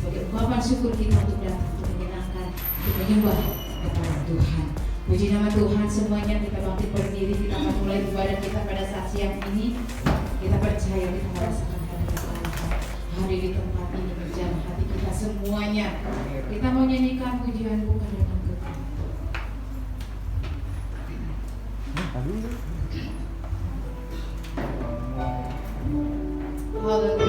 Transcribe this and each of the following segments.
sebagai ungkapan syukur kita untuk datang untuk menyenangkan, untuk menyembah kepada Tuhan. Puji nama Tuhan semuanya. Kita bangkit berdiri, kita akan mulai ibadah kita pada saat siang ini. Kita percaya kita merasakan hadirat Allah hari di tempat ini menjamah hati kita semuanya. Kita mau nyanyikan pujian bukan dengan kekuatan. Haleluya. Dan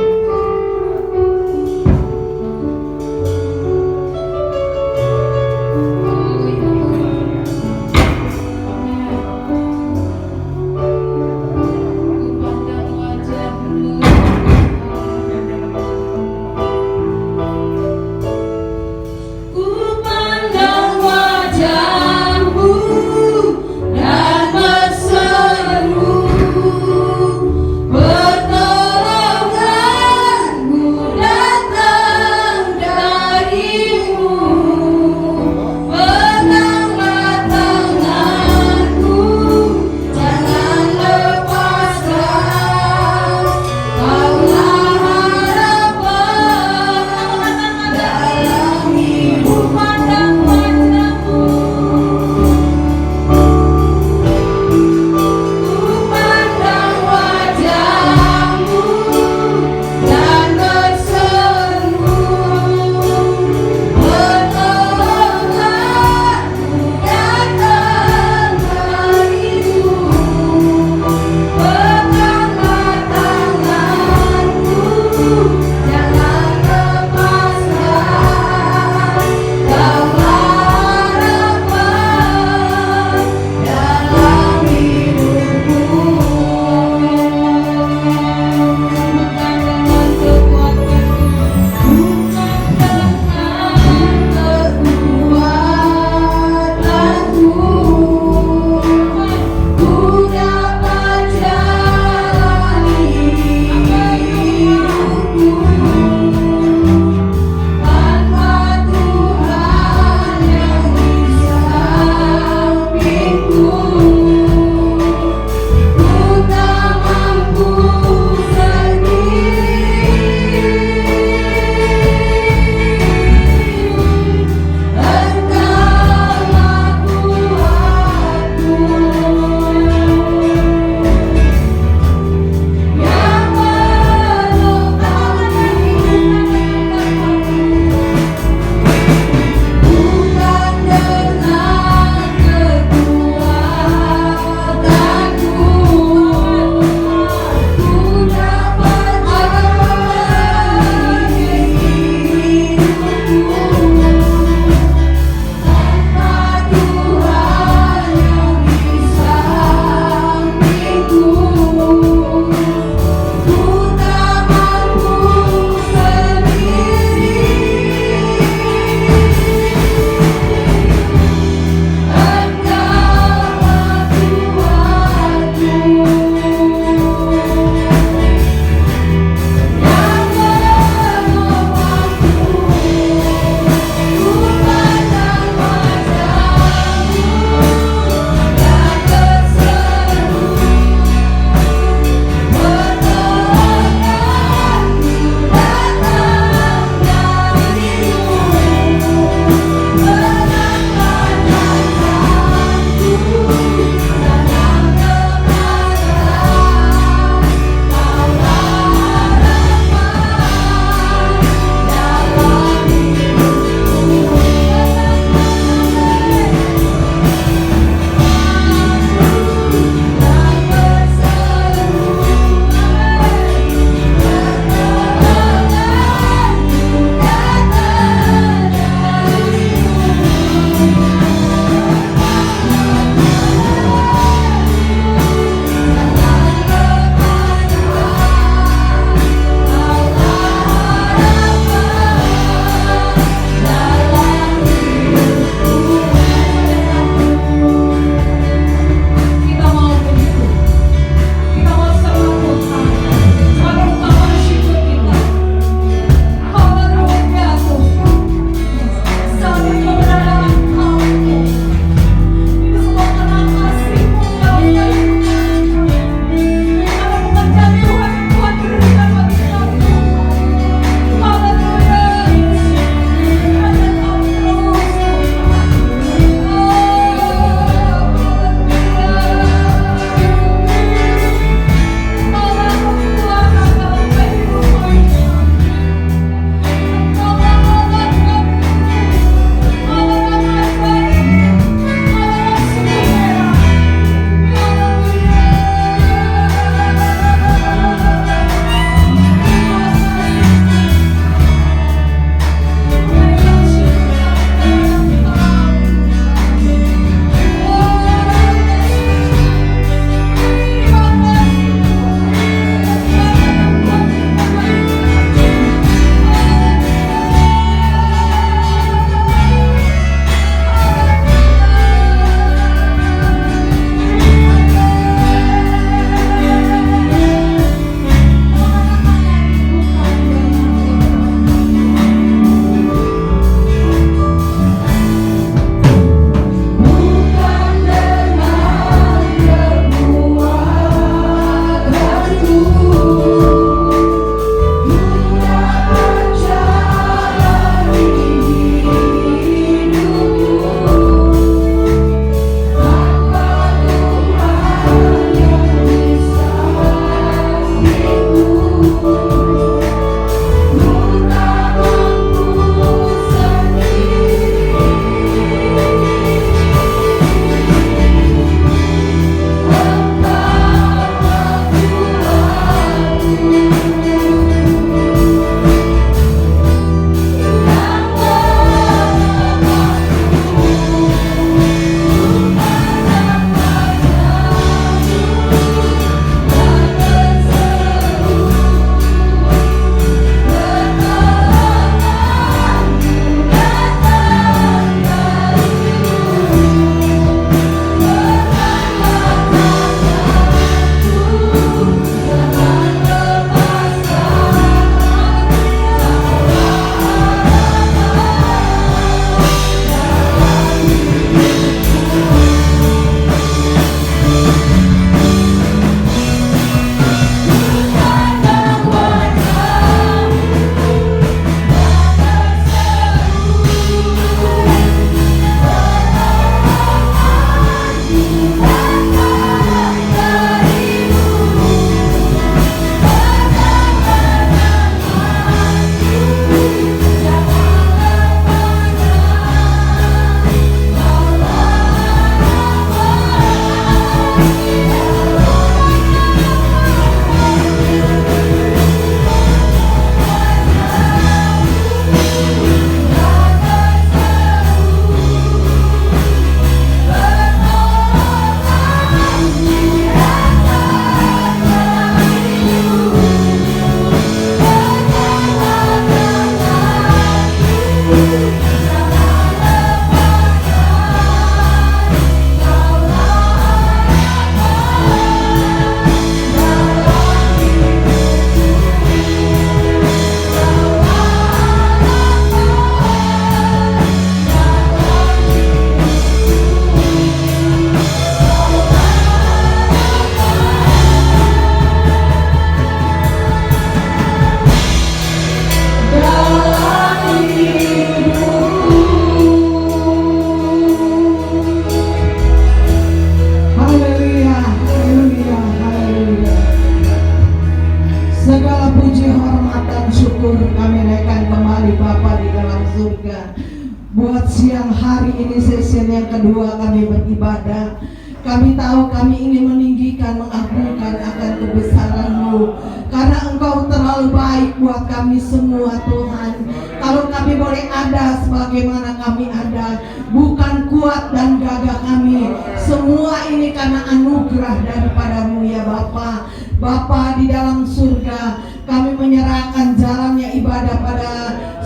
Buat siang hari ini sesi yang kedua kami beribadah. Kami tahu kami ingin meninggikan, mengagungkan akan kebesaran-Mu, karena Engkau terlalu baik buat kami semua Tuhan. Kalau kami boleh ada sebagaimana kami ada, bukan kuat dan gagah kami, semua ini karena anugerah daripada-Mu ya Bapa. Bapa di dalam surga, kami menyerahkan jalannya ibadah pada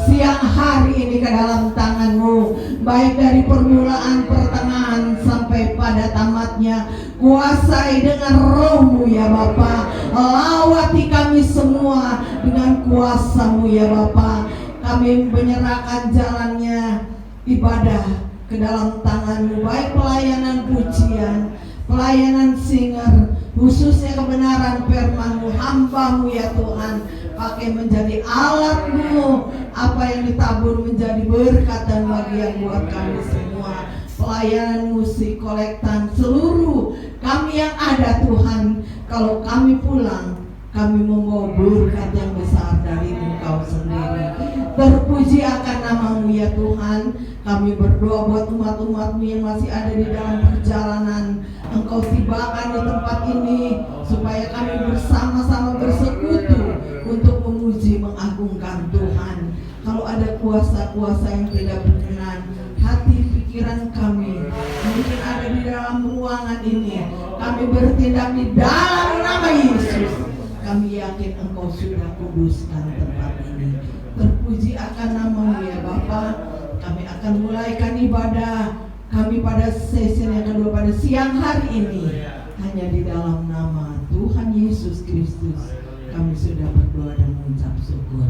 siang hari ini ke dalam tangan-Mu, baik dari permulaan, pertengahan sampai pada tamatnya. Kuasai dengan Roh-Mu ya Bapa, lawati kami semua dengan kuasa-Mu ya Bapa. Kami menyerahkan jalannya ibadah ke dalam tangan-Mu, baik pelayanan pujian, pelayanan singer, khususnya kebenaran firman-Mu, hamba-Mu ya Tuhan, pakai menjadi alat-Mu, apa yang ditabur menjadi berkat dan bagian buat kami semua. Pelayanan musik, kolektan, seluruh kami yang ada Tuhan, kalau kami pulang, kami membawa berkat yang besar dari Engkau sendiri. Terpuji akan nama-Mu ya Tuhan. Kami berdoa buat umat-umat-Mu yang masih ada di dalam perjalanan. Engkau tibakan di tempat ini, supaya kami bersama-sama bersekutu untuk memuji, mengagungkan Tuhan. Kalau ada kuasa-kuasa yang tidak berkenan, hati pikiran kami mungkin ada di dalam ruangan ini, kami bertindak di dalam nama Yesus. Kami yakin Engkau sudah kuduskan tempat ini. Terpuji akan nama-Mu ya Bapa. Kami akan mulaikan ibadah kami pada sesi yang kedua pada siang hari ini. Hanya di dalam nama Tuhan Yesus Kristus kami sudah berdoa dan mengucap syukur.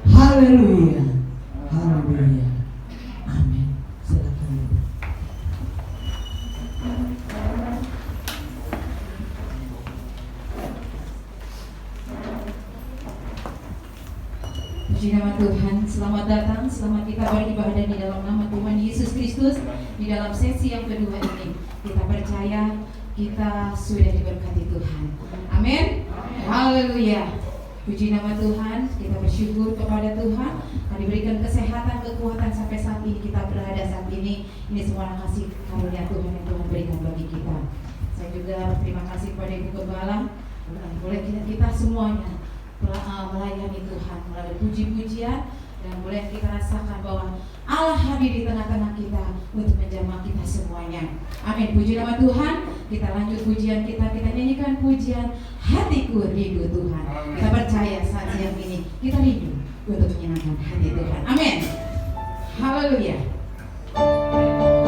Haleluya, haleluya, amin. Silakan. Puji nama Tuhan, selamat datang, selamat kita beribadah di dalam nama Tuhan Yesus Kristus. Di dalam sesi yang kedua ini, kita percaya kita sudah diberkati Tuhan. Amin. Haleluya. Puji nama Tuhan, kita bersyukur kepada Tuhan yang diberikan kesehatan, kekuatan sampai saat ini kita berada saat ini. Ini semua kasih karunia Tuhan yang Tuhan berikan bagi kita. Saya juga terima kasih kepada Ibu Gembala, boleh kita semuanya melayani Tuhan melalui puji-pujian, dan boleh kita rasakan bahwa Allah hadir di tengah-tengah kita untuk menjamah kita semuanya. Amin. Puji nama Tuhan. Kita lanjut pujian kita nyanyikan pujian Hatiku Rindu Tuhan. Kita percaya saat siang ini kita rindu untuk menyenangkan hati Tuhan. Amin. Haleluya. Hatiku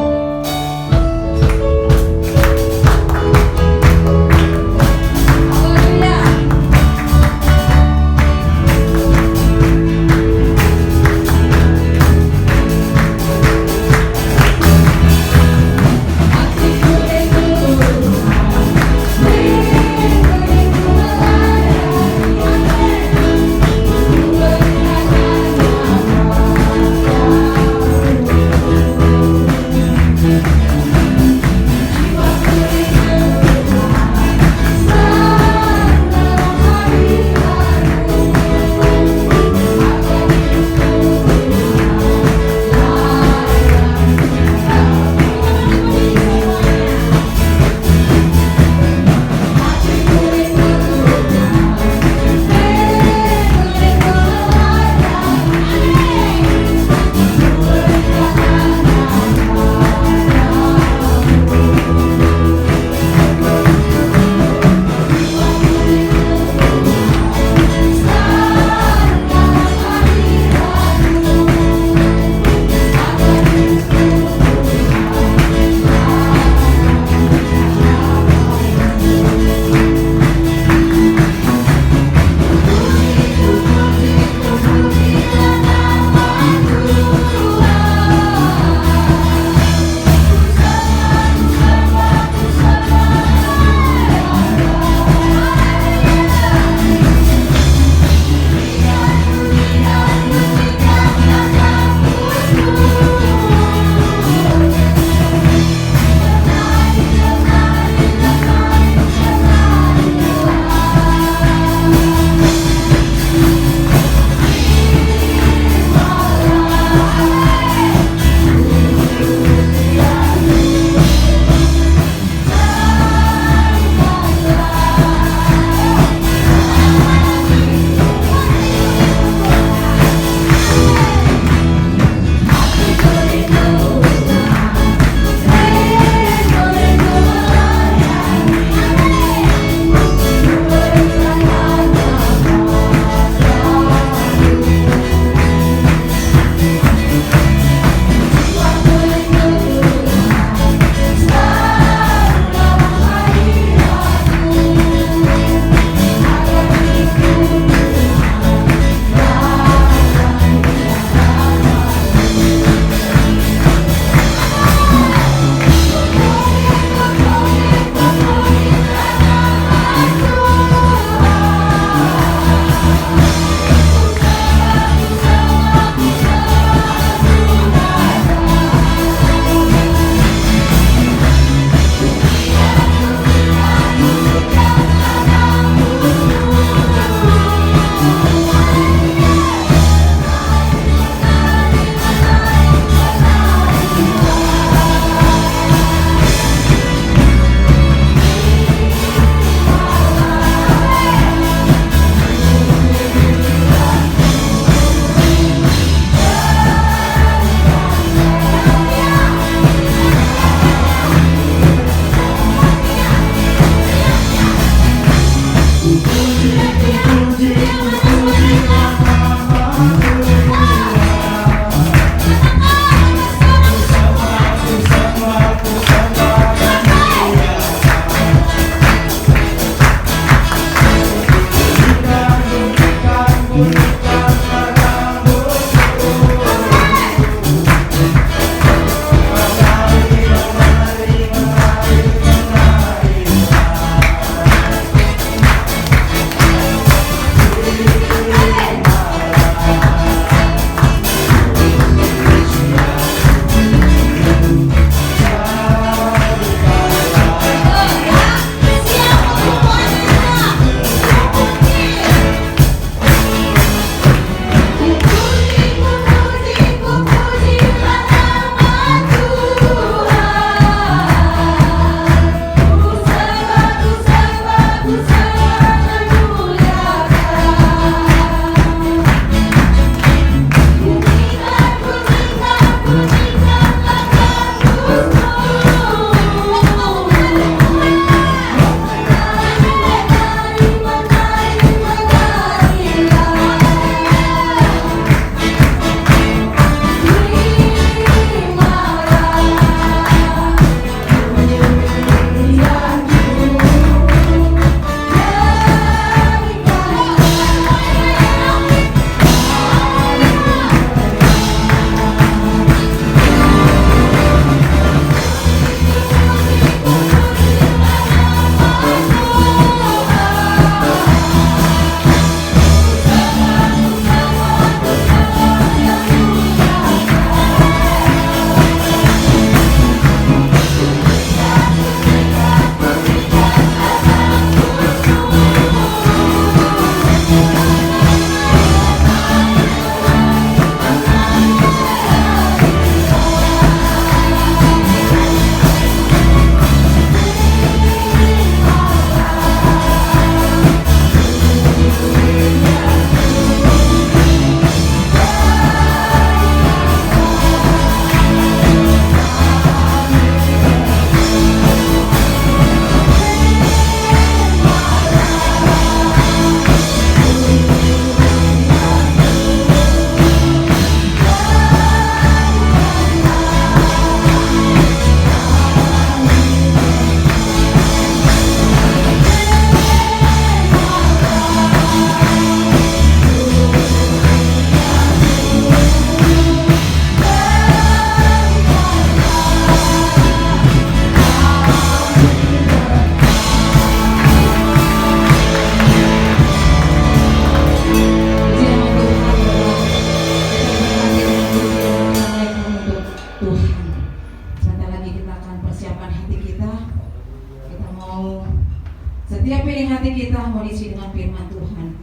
Setiap piring hati kita mau diisi dengan firman Tuhan,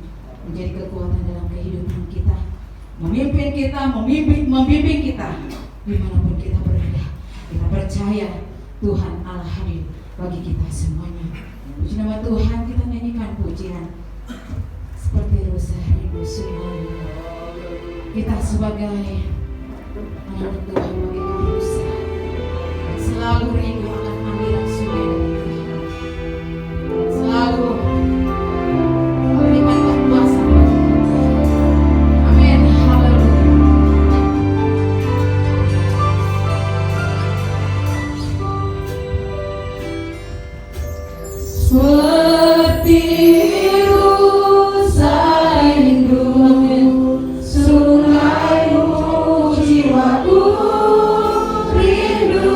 menjadi kekuatan dalam kehidupan kita, memimpin kita, membimbing kita dimanapun kita berada. Kita percaya Tuhan Allah hadir bagi kita semuanya. Puji nama Tuhan, kita nyanyikan pujian seperti Rosari Busumani. Kita sebagai anak Tuhan bagikan dosa, selalu rindu akan aliran sungai dari Tuhan, selalu memberikan kekuasaan bagi kita. Amin, haleluya. Seperti rusa rindu sungaimu, jiwaku rindu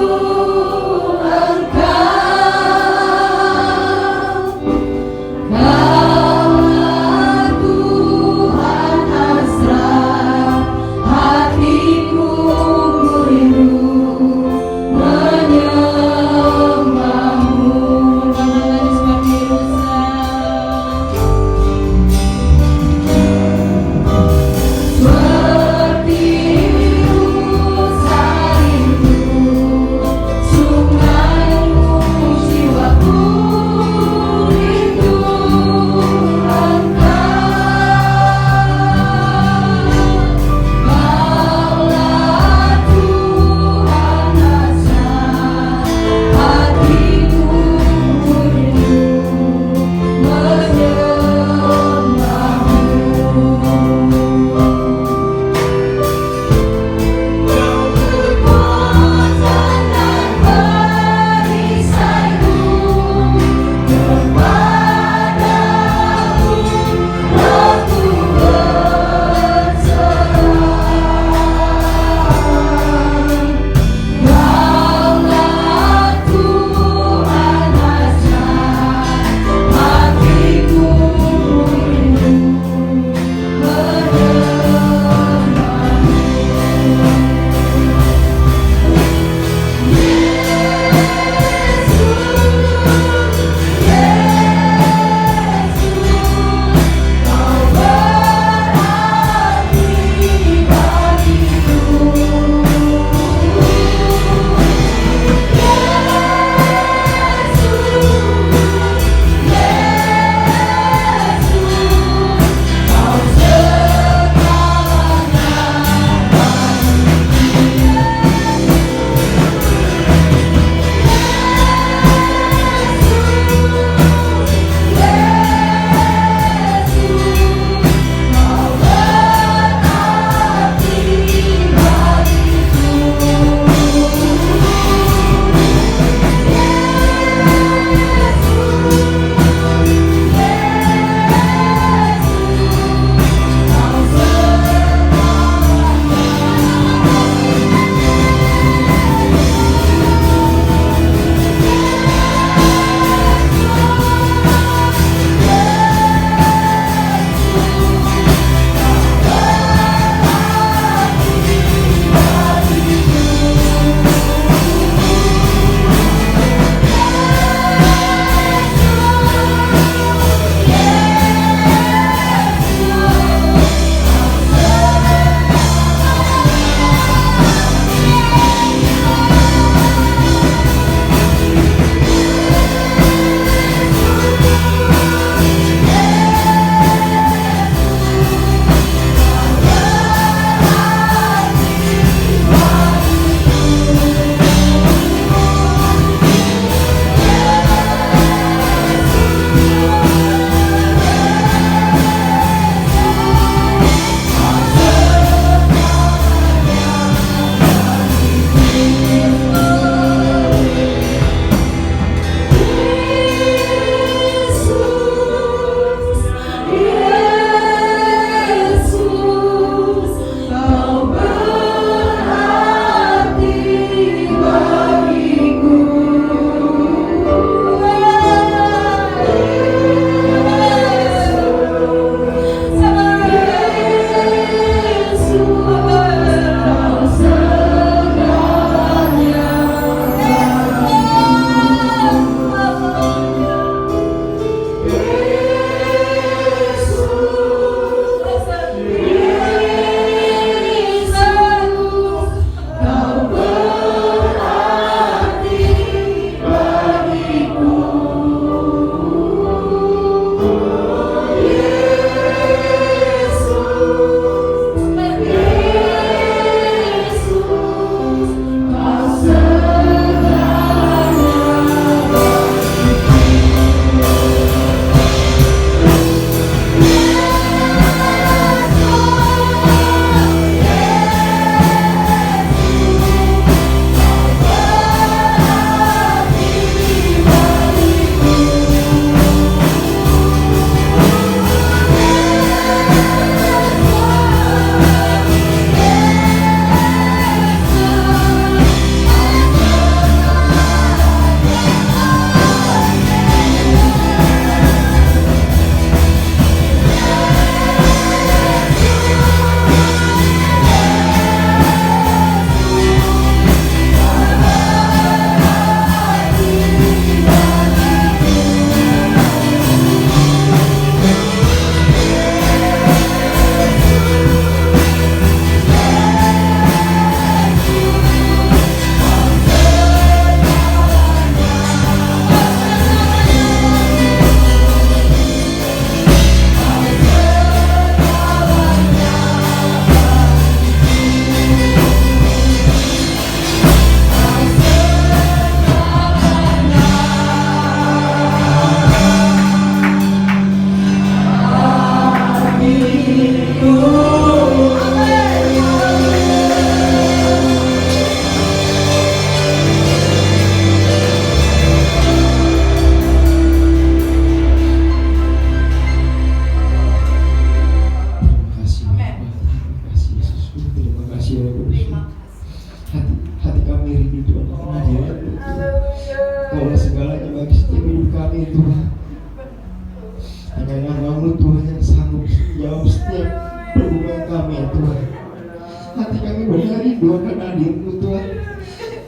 milik-Mu Tuhan.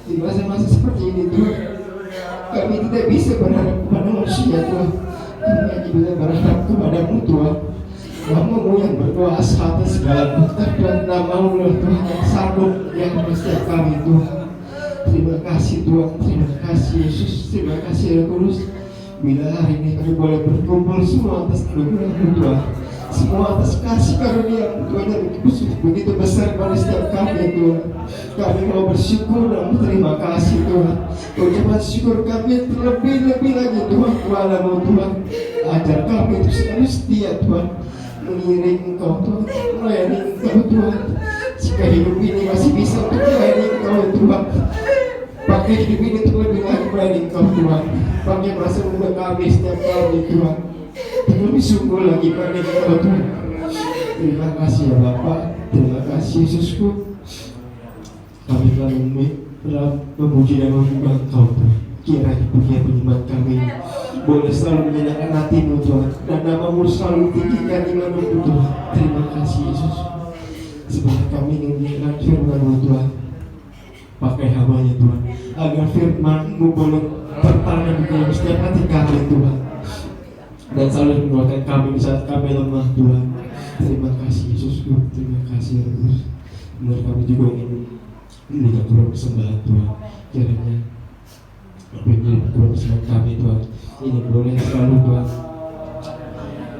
Di masa-masa seperti ini Tuhan, kami tidak bisa berharap kepada manusia Tuhan. Kami hanya bisa berharap kepada-Mu Tuhan. Nama-Mu yang berkuasa atas segala berkat dan nama-Mu Tuhan yang sanggup yang setiap kami Tuhan. Terima kasih Tuhan, terima kasih Yesus, terima kasih Roh Kudus. Bila hari ini kami boleh berkumpul semua atas anugerah-Mu Tuhan, semua atas kasih karunia Tuhan yang begitu besar pada setiap kami Tuhan. Kami mau bersyukur dan berterima kasih Tuhan. Ucapan syukur kami terlebih-lebih lagi Tuhan kepada-Mu Tuhan. Ajar kami untuk selalu setia Tuhan, mengiring Engkau Tuhan, melayani Engkau Tuhan. Jika hidup ini masih bisa untuk melayani Engkau Tuhan, pakai hidup ini untuk lebih lagi melayani Engkau Tuhan. Pakai merasa muda kami setiap kami Tuhan, lebih sungguh lagi melayani Engkau Tuhan. Terima kasih ya Bapa, terima kasih Yesusku. Kami telah memuji dan menyembah Engkau Tuhan. Kiranya pujian penyembahan kami boleh selalu menyenangkan hati-Mu Tuhan, dan nama-Mu selalu tinggikan iman-Mu Tuhan. Terima kasih Yesus. Sebab kami ingin mendengar firman-Mu Tuhan, pakai hamba-Nya Tuhan, agar firman-Mu boleh tertanam di dalam setiap hati kami Tuhan, dan selalu menguatkan kami di saat kami lemah Tuhan. Terima kasih Yesus, terima kasih Yesus. Benar kami juga ingin memberikan Tuhan persembahan Tuhan. Kiranya apa yang menjadi Tuhan persembahan kami Tuhan ini boleh selalu Tuhan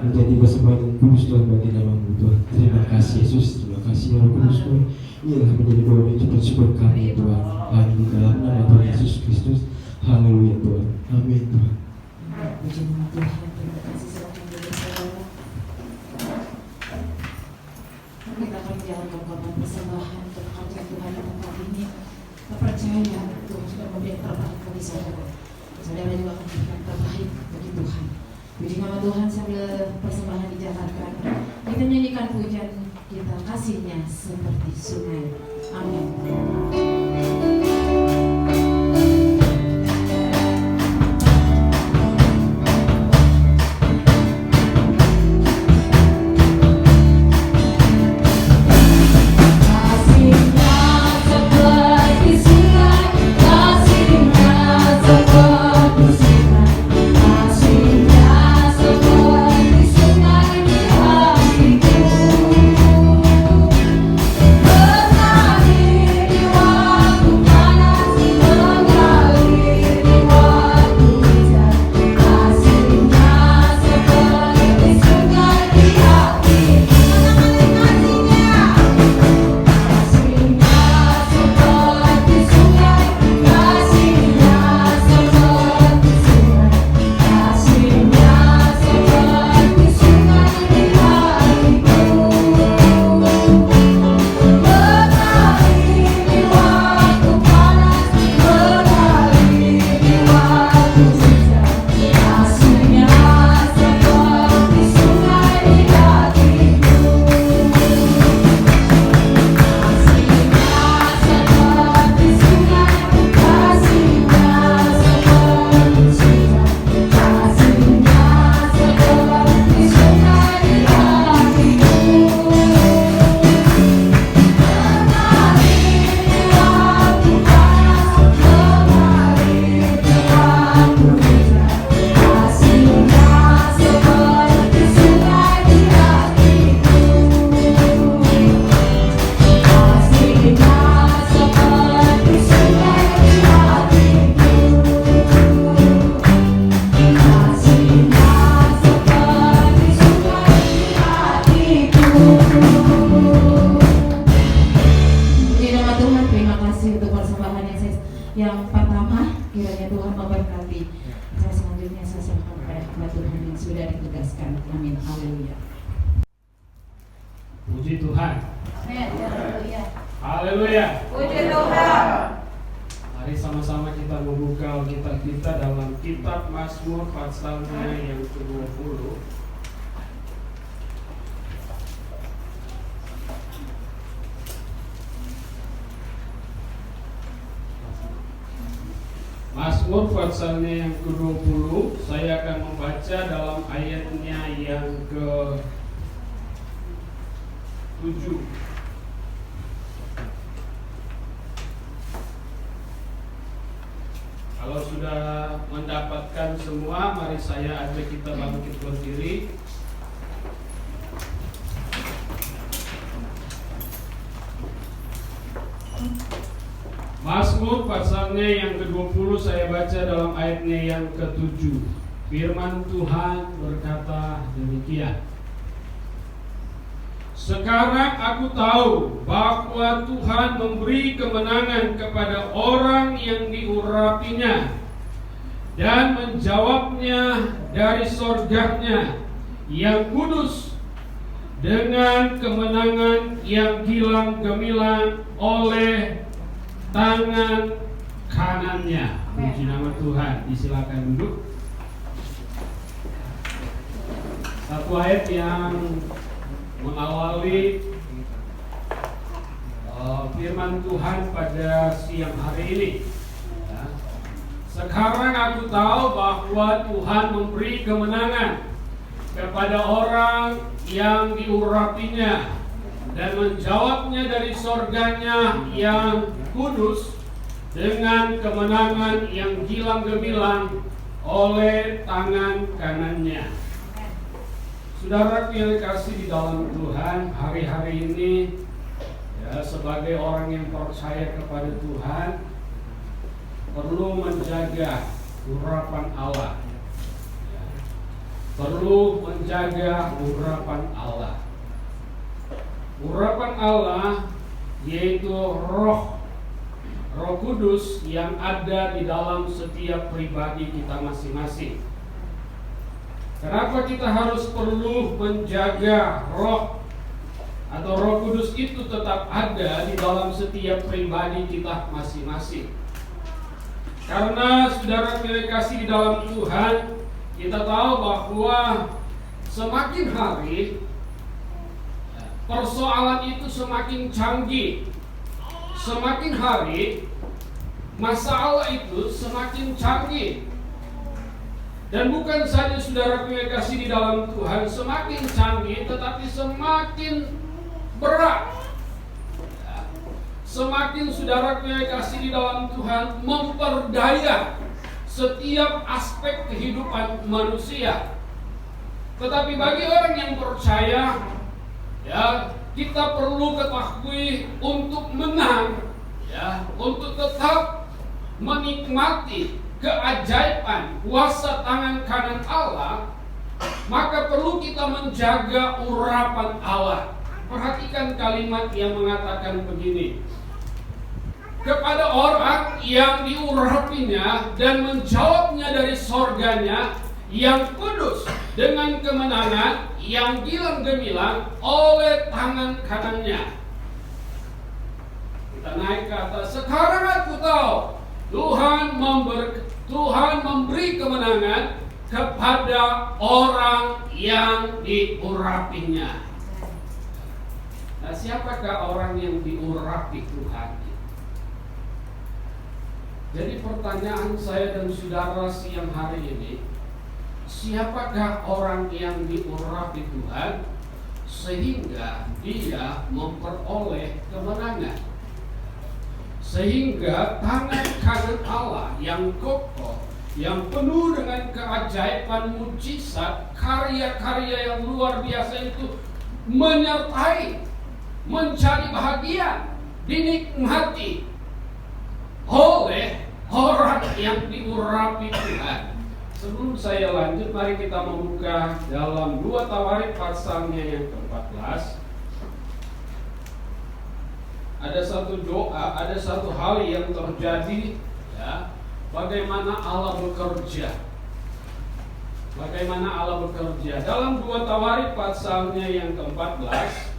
menjadi persembahan yang kudus Tuhan bagi nama-Mu Tuhan. Terima kasih Yesus, terima kasih Roh Kudus Tuhan. Inilah menjadi doa dan ucapan syukur kami Tuhan. Hanya di dalam nama Tuhan Yesus Kristus. Haleluya Tuhan. Amin Tuhan. Puji nama Tuhan, terima kasih silakan duduk saudara. Kita akan menjalankan korban persembahan untuk kerja Tuhan di tempat ini. Kita percaya Tuhan sudah memberi yang terbaik bagi saudara. Saudara juga akan memberikan terbaik bagi Tuhan. Puji nama Tuhan sambil persembahan dijalankan. Kita nyanyikan pujian kita, kasih-Nya seperti sungai. Amin. yang pertama, kiranya Tuhan memberkati. Saya selanjutnya saya serahkan kepada hamba Tuhan yang sudah ditugaskan. Amin. Haleluya. Puji Tuhan. Haleluya. Haleluya. Puji Tuhan. Mari sama-sama kita membuka Alkitab kita dalam kitab Mazmur pasalnya yang ke-20. Mazmur pasalnya yang ke-20, saya akan membaca dalam ayatnya yang ke-7. Kalau sudah mendapatkan semua, mari saya ajak kita bangkit berdiri. Mazmur pasalnya yang ke-20 saya baca dalam ayatnya yang ke-7. Firman Tuhan berkata demikian. Sekarang aku tahu bahwa Tuhan memberi kemenangan kepada orang yang diurapinya dan menjawabnya dari sorganya yang kudus dengan kemenangan yang gilang gemilang oleh tangan kanannya. Puji nama Tuhan. Disilakan duduk. Satu ayat yang mengawali firman Tuhan pada siang hari ini. Ya. Sekarang aku tahu bahwa Tuhan memberi kemenangan kepada orang yang diurapinya dan menjawabnya dari sorganya yang kudus dengan kemenangan yang gilang gemilang oleh tangan kanannya. Saudara yang kasih di dalam Tuhan, hari-hari ini ya, sebagai orang yang percaya kepada Tuhan perlu menjaga urapan Allah. Ya, perlu menjaga urapan Allah. Urapan Allah yaitu Roh Kudus yang ada di dalam setiap pribadi kita masing-masing. Kenapa kita harus perlu menjaga roh atau Roh Kudus itu tetap ada di dalam setiap pribadi kita masing-masing? Karena saudara yang kasih di dalam Tuhan, kita tahu bahwa semakin hari persoalan itu semakin canggih. Semakin hari masalah itu semakin canggih. Dan bukan saja saudara yang kasih di dalam Tuhan semakin canggih, tetapi semakin berat. Semakin saudara yang kasih di dalam Tuhan memperdaya setiap aspek kehidupan manusia. Tetapi bagi orang yang percaya, ya, kita perlu ketahui untuk menang, ya, untuk tetap menikmati keajaiban kuasa tangan kanan Allah, maka perlu kita menjaga urapan Allah. Perhatikan kalimat yang mengatakan begini: kepada orang yang diurapinya dan menjawabnya dari sorganya yang kudus dengan kemenangan yang gilang gemilang oleh tangan kanannya. Kita naik ke atas. Sekarang aku tahu Tuhan memberi kemenangan kepada orang yang diurapinya. Nah, siapakah orang yang diurapi Tuhan? Jadi pertanyaan saya dan saudara siang hari ini, siapakah orang yang diurapi Tuhan sehingga dia memperoleh kemenangan? Sehingga tangan kanan Allah yang kokoh, yang penuh dengan keajaiban, mujizat, karya-karya yang luar biasa itu menyertai, mencari bahagia, dinikmati oleh orang yang diurapi Tuhan. Sebelum saya lanjut, mari kita membuka dalam 2 Tawarik pasalnya yang ke-14. Ada satu doa, ada satu hal yang terjadi, ya, bagaimana Allah bekerja. Bagaimana Allah bekerja. Dalam 2 Tawarik pasalnya yang ke-14,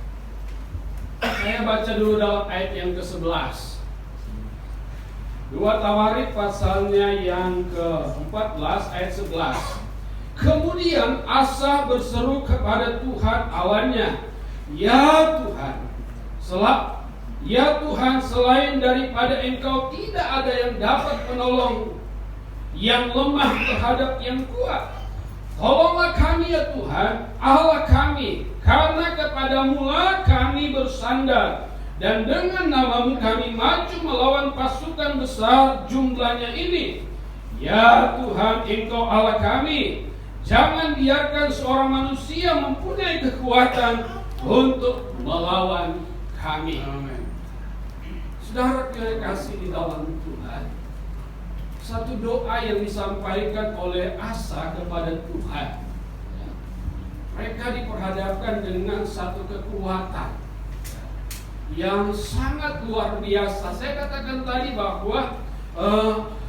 saya baca dulu dalam ayat yang ke-11. 2 Tawarik pasalnya yang ke-14 ayat 11. Kemudian Asa berseru kepada Tuhan Allahnya, Ya Tuhan, selain daripada Engkau tidak ada yang dapat menolong yang lemah terhadap yang kuat. Tolonglah kami ya Tuhan, Allah kami, karena kepadamu-lah kami bersandar, dan dengan nama-Mu kami maju melawan pasukan besar jumlahnya ini. Ya Tuhan, Engkau Allah kami, jangan biarkan seorang manusia mempunyai kekuatan untuk melawan kami. Saudara yang kasih di dalam Tuhan, satu doa yang disampaikan oleh Asa kepada Tuhan. Mereka diperhadapkan dengan satu kekuatan yang sangat luar biasa. Saya katakan tadi bahwa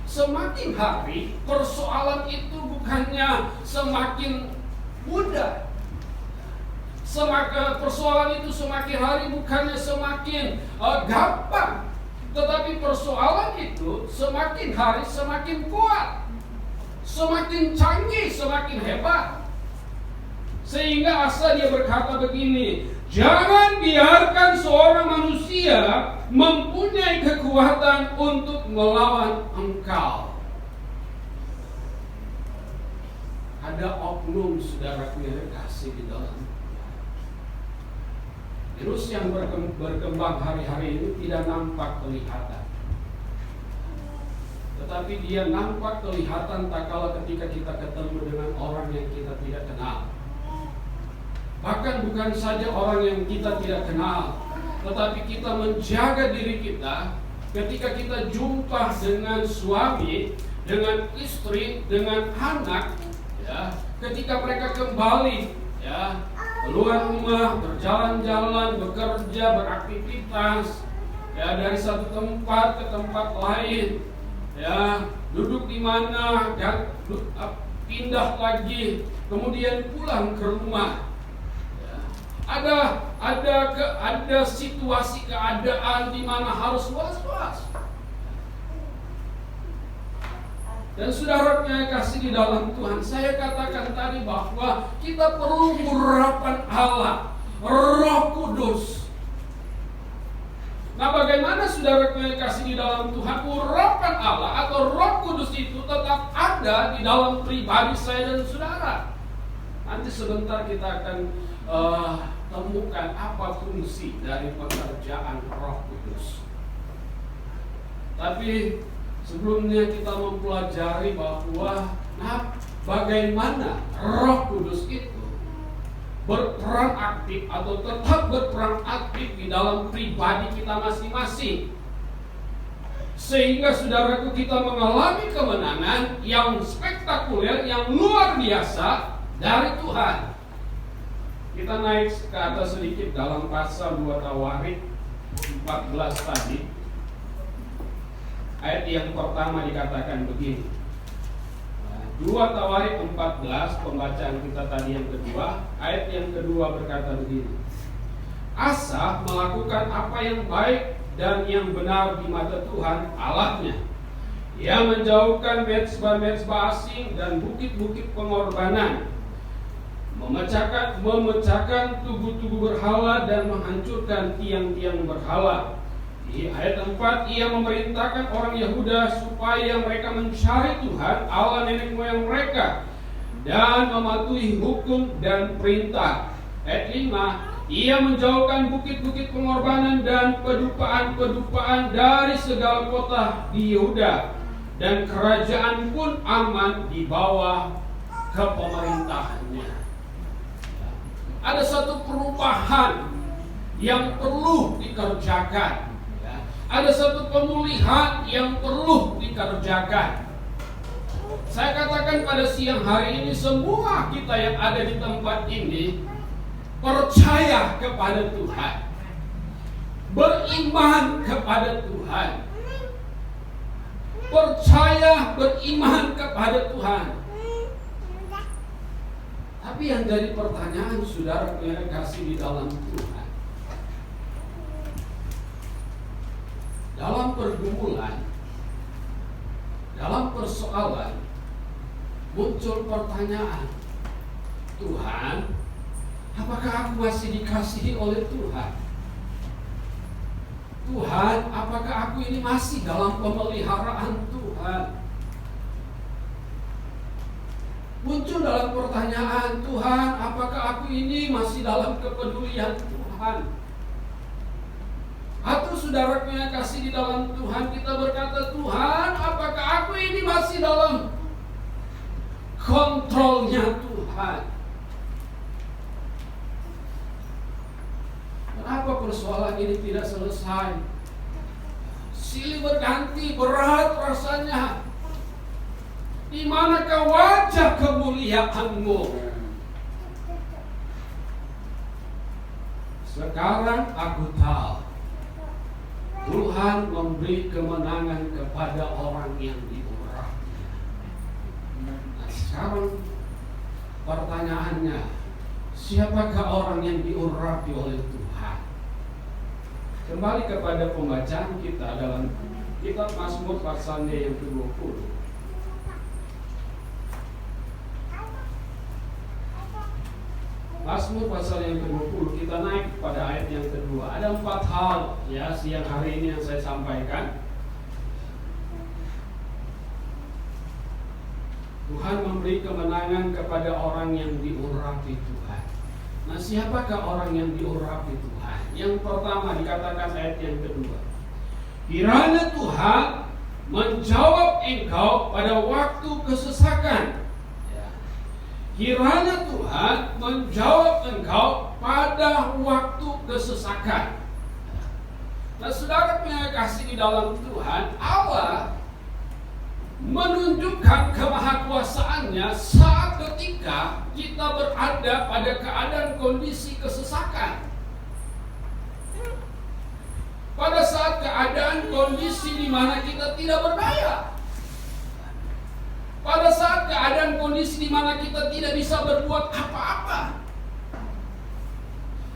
semakin hari persoalan itu bukannya semakin mudah. Persoalan itu semakin hari bukannya semakin gampang, tetapi persoalan itu semakin hari semakin kuat, semakin canggih, semakin hebat. Sehingga Asa dia berkata begini, jangan biarkan seorang manusia mempunyai kekuatan untuk melawan Engkau. Ada oknum saudaraku yang kasih di dalam virus yang berkembang hari-hari ini tidak nampak kelihatan, tetapi dia nampak kelihatan tak kala ketika kita ketemu dengan orang yang kita tidak kenal. Bahkan bukan saja orang yang kita tidak kenal, tetapi kita menjaga diri kita ketika kita jumpa dengan suami, dengan istri, dengan anak, ya, ketika mereka kembali, ya, keluar rumah, berjalan-jalan, bekerja, beraktivitas, ya, dari satu tempat ke tempat lain, ya, duduk di mana, dan pindah lagi, kemudian pulang ke rumah. Ada situasi keadaan di mana harus was-was. Dan saudara yang kasih di dalam Tuhan, saya katakan tadi bahwa kita perlu urapan Allah, Roh Kudus. Nah, bagaimana saudara yang kasih di dalam Tuhan, urapan Allah atau Roh Kudus itu tetap ada di dalam pribadi saya dan saudara. Nanti sebentar kita akan temukan apa fungsi dari pekerjaan Roh Kudus. Tapi sebelumnya kita mempelajari bahwa bagaimana Roh Kudus itu berperan aktif atau tetap berperan aktif di dalam pribadi kita masing-masing, sehingga saudaraku kita mengalami kemenangan yang spektakuler, yang luar biasa dari Tuhan. Kita naik ke atas sedikit dalam pasal 2 Tawarik 14 tadi. Ayat yang pertama dikatakan begini. 2 Tawarik 14, pembacaan kita tadi yang kedua. Ayat yang kedua berkata begini. Asa melakukan apa yang baik dan yang benar di mata Tuhan Allahnya. Ia menjauhkan mezbah-mezbah asing dan bukit-bukit pengorbanan, memecahkan tugu-tugu berhala dan menghancurkan tiang-tiang berhala. Di ayat 4, ia memerintahkan orang Yehuda supaya mereka mencari Tuhan Allah nenek moyang mereka dan mematuhi hukum dan perintah. Ayat 5, ia menjauhkan bukit-bukit pengorbanan dan pedupaan-pedupaan dari segala kota di Yehuda, dan kerajaan pun aman di bawah kepemerintahannya. Ada satu perubahan yang perlu dikerjakan. Ada satu pemulihan yang perlu dikerjakan. Saya katakan pada siang hari ini, semua kita yang ada di tempat ini percaya kepada Tuhan, beriman kepada Tuhan, percaya beriman kepada Tuhan. Tapi yang jadi pertanyaan saudara yang kasih di dalam Tuhan, dalam pergumulan, dalam persoalan, muncul pertanyaan, Tuhan, apakah aku masih dikasihi oleh Tuhan? Tuhan, apakah aku ini masih dalam pemeliharaan Tuhan? Muncul dalam pertanyaan, Tuhan, apakah aku ini masih dalam kepedulian Tuhan? Atau saudara yang kasih di dalam Tuhan, kita berkata, Tuhan, apakah aku ini masih dalam Tuhan. Kenapa persoalan ini tidak selesai? Silih berganti, berat rasanya. Di manakah wajah kemuliaanmu? Sekarang aku tahu Tuhan memberi kemenangan kepada orang yang diurapi. Nah, sekarang pertanyaannya, siapakah orang yang diurapi oleh Tuhan? Kembali kepada pembacaan kita dalam kitab Mazmur pasalnya yang ke-20. Mazmur pasal yang ke-20, kita naik pada ayat yang kedua. Ada 4 hal ya siang hari ini yang saya sampaikan. Tuhan memberi kemenangan kepada orang yang diurapi Tuhan. Nah, siapakah orang yang diurapi Tuhan? Yang pertama dikatakan ayat yang kedua. Kiranya Tuhan menjawab engkau pada waktu kesesakan. Kiranya Tuhan menjawab engkau pada waktu kesesakan. Nah, saudara yang kasih di dalam Tuhan, Allah menunjukkan kemahakuasaannya saat ketika kita berada pada keadaan kondisi kesesakan. Pada saat keadaan kondisi di mana kita tidak berdaya. Pada saat keadaan kondisi di mana kita tidak bisa berbuat apa-apa.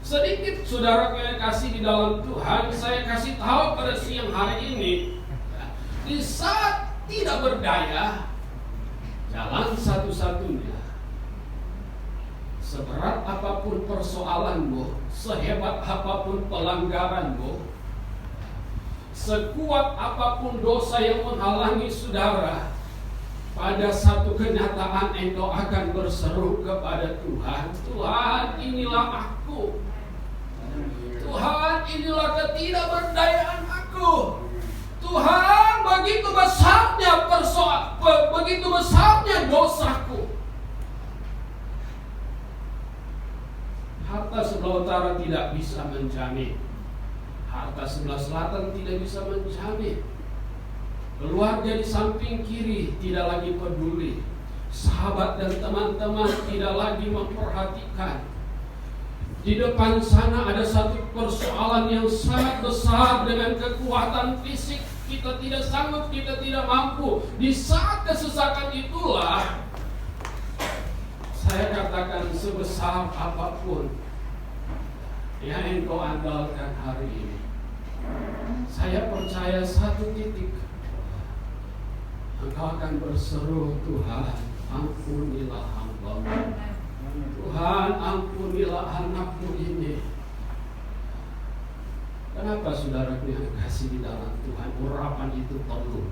Sedikit saudara yang kasih di dalam Tuhan, saya kasih tahu pada siang hari ini, di saat tidak berdaya, jalan satu-satunya, seberat apapun persoalanmu, sehebat apapun pelanggaranmu, sekuat apapun dosa yang menghalangi saudara, pada satu kenyataan engkau akan berseru kepada Tuhan, Tuhan inilah aku, Tuhan inilah ketidakberdayaan aku, Tuhan begitu besarnya begitu besarnya dosaku. Harta sebelah utara tidak bisa menjamin, harta sebelah selatan tidak bisa menjamin. Keluarga di samping kiri tidak lagi peduli. Sahabat dan teman-teman tidak lagi memperhatikan. Di depan sana ada satu persoalan yang sangat besar dengan kekuatan fisik. Kita tidak sanggup, kita tidak mampu. Di saat kesesakan itulah, saya katakan sebesar apapun yang engkau andalkan hari ini, saya percaya satu titik, engkau akan berseru, Tuhan ampunilah hamba-Mu, Tuhan ampunilah anakmu ini. Kenapa saudaraku yang kasih di dalam Tuhan, urapan itu perlu?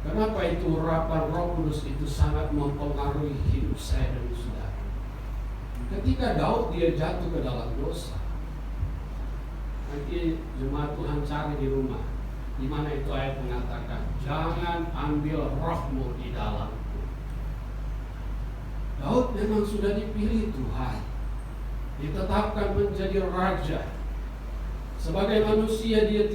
Kenapa itu urapan Roh Kudus itu sangat mempengaruhi hidup saya dan saudara? Ketika Daud dia jatuh ke dalam dosa, nanti jemaat Tuhan cari di rumah, di mana itu ayat mengatakan, jangan ambil rohmu di dalamku. Daud memang sudah dipilih Tuhan, ditetapkan menjadi raja. Sebagai manusia dia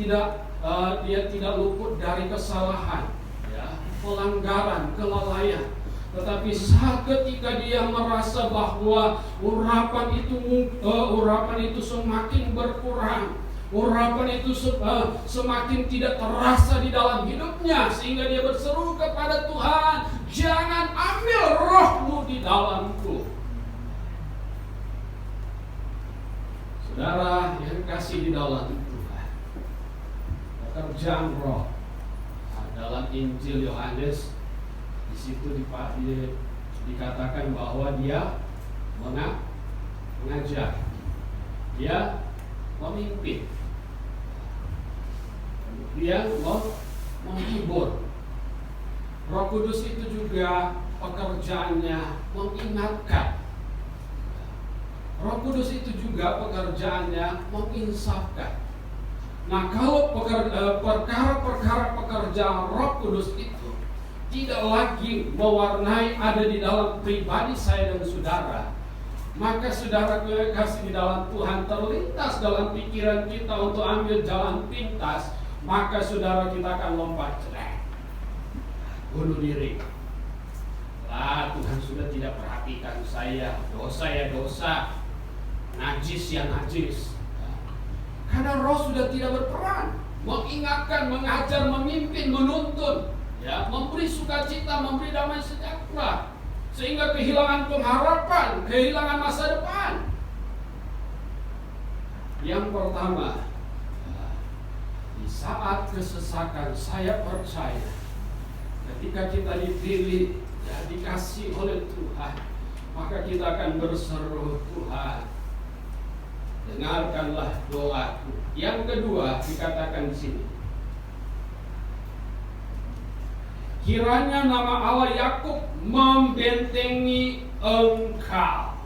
tidak luput dari kesalahan, ya, pelanggaran, kelalaian. Tetapi saat ketika dia merasa bahwa urapan itu semakin berkurang, urapan itu semakin tidak terasa di dalam hidupnya, sehingga dia berseru kepada Tuhan, jangan ambil rohmu di dalamku. Saudara yang kasih di dalam Tuhan, pekerjaan roh dalam Injil Yohanes, di situ dikatakan bahwa dia mengajar, dia memimpin, dia menghibur. Roh Kudus itu juga pekerjaannya mengingatkan. Roh Kudus itu juga pekerjaannya menginsafkan. Nah, kalau perkara-perkara pekerjaan Roh Kudus itu tidak lagi mewarnai ada di dalam pribadi saya dan saudara, maka saudara yang kasih di dalam Tuhan, terlintas dalam pikiran kita untuk ambil jalan pintas, maka saudara kita akan lompat bunuh diri. Tuhan sudah tidak perhatikan saya, dosa ya dosa, najis ya najis. Karena roh sudah tidak berperan mengingatkan, mengajar, memimpin, menuntun, ya, memberi sukacita, memberi damai sejahtera, sehingga kehilangan pengharapan, kehilangan masa depan. Yang pertama, di saat kesesakan, saya percaya ketika kita dipilih, ya, dikasih oleh Tuhan, maka kita akan berseru, Tuhan, dengarkanlah doaku. Yang kedua dikatakan di sini, kiranya nama Allah Yakub membentengi engkau.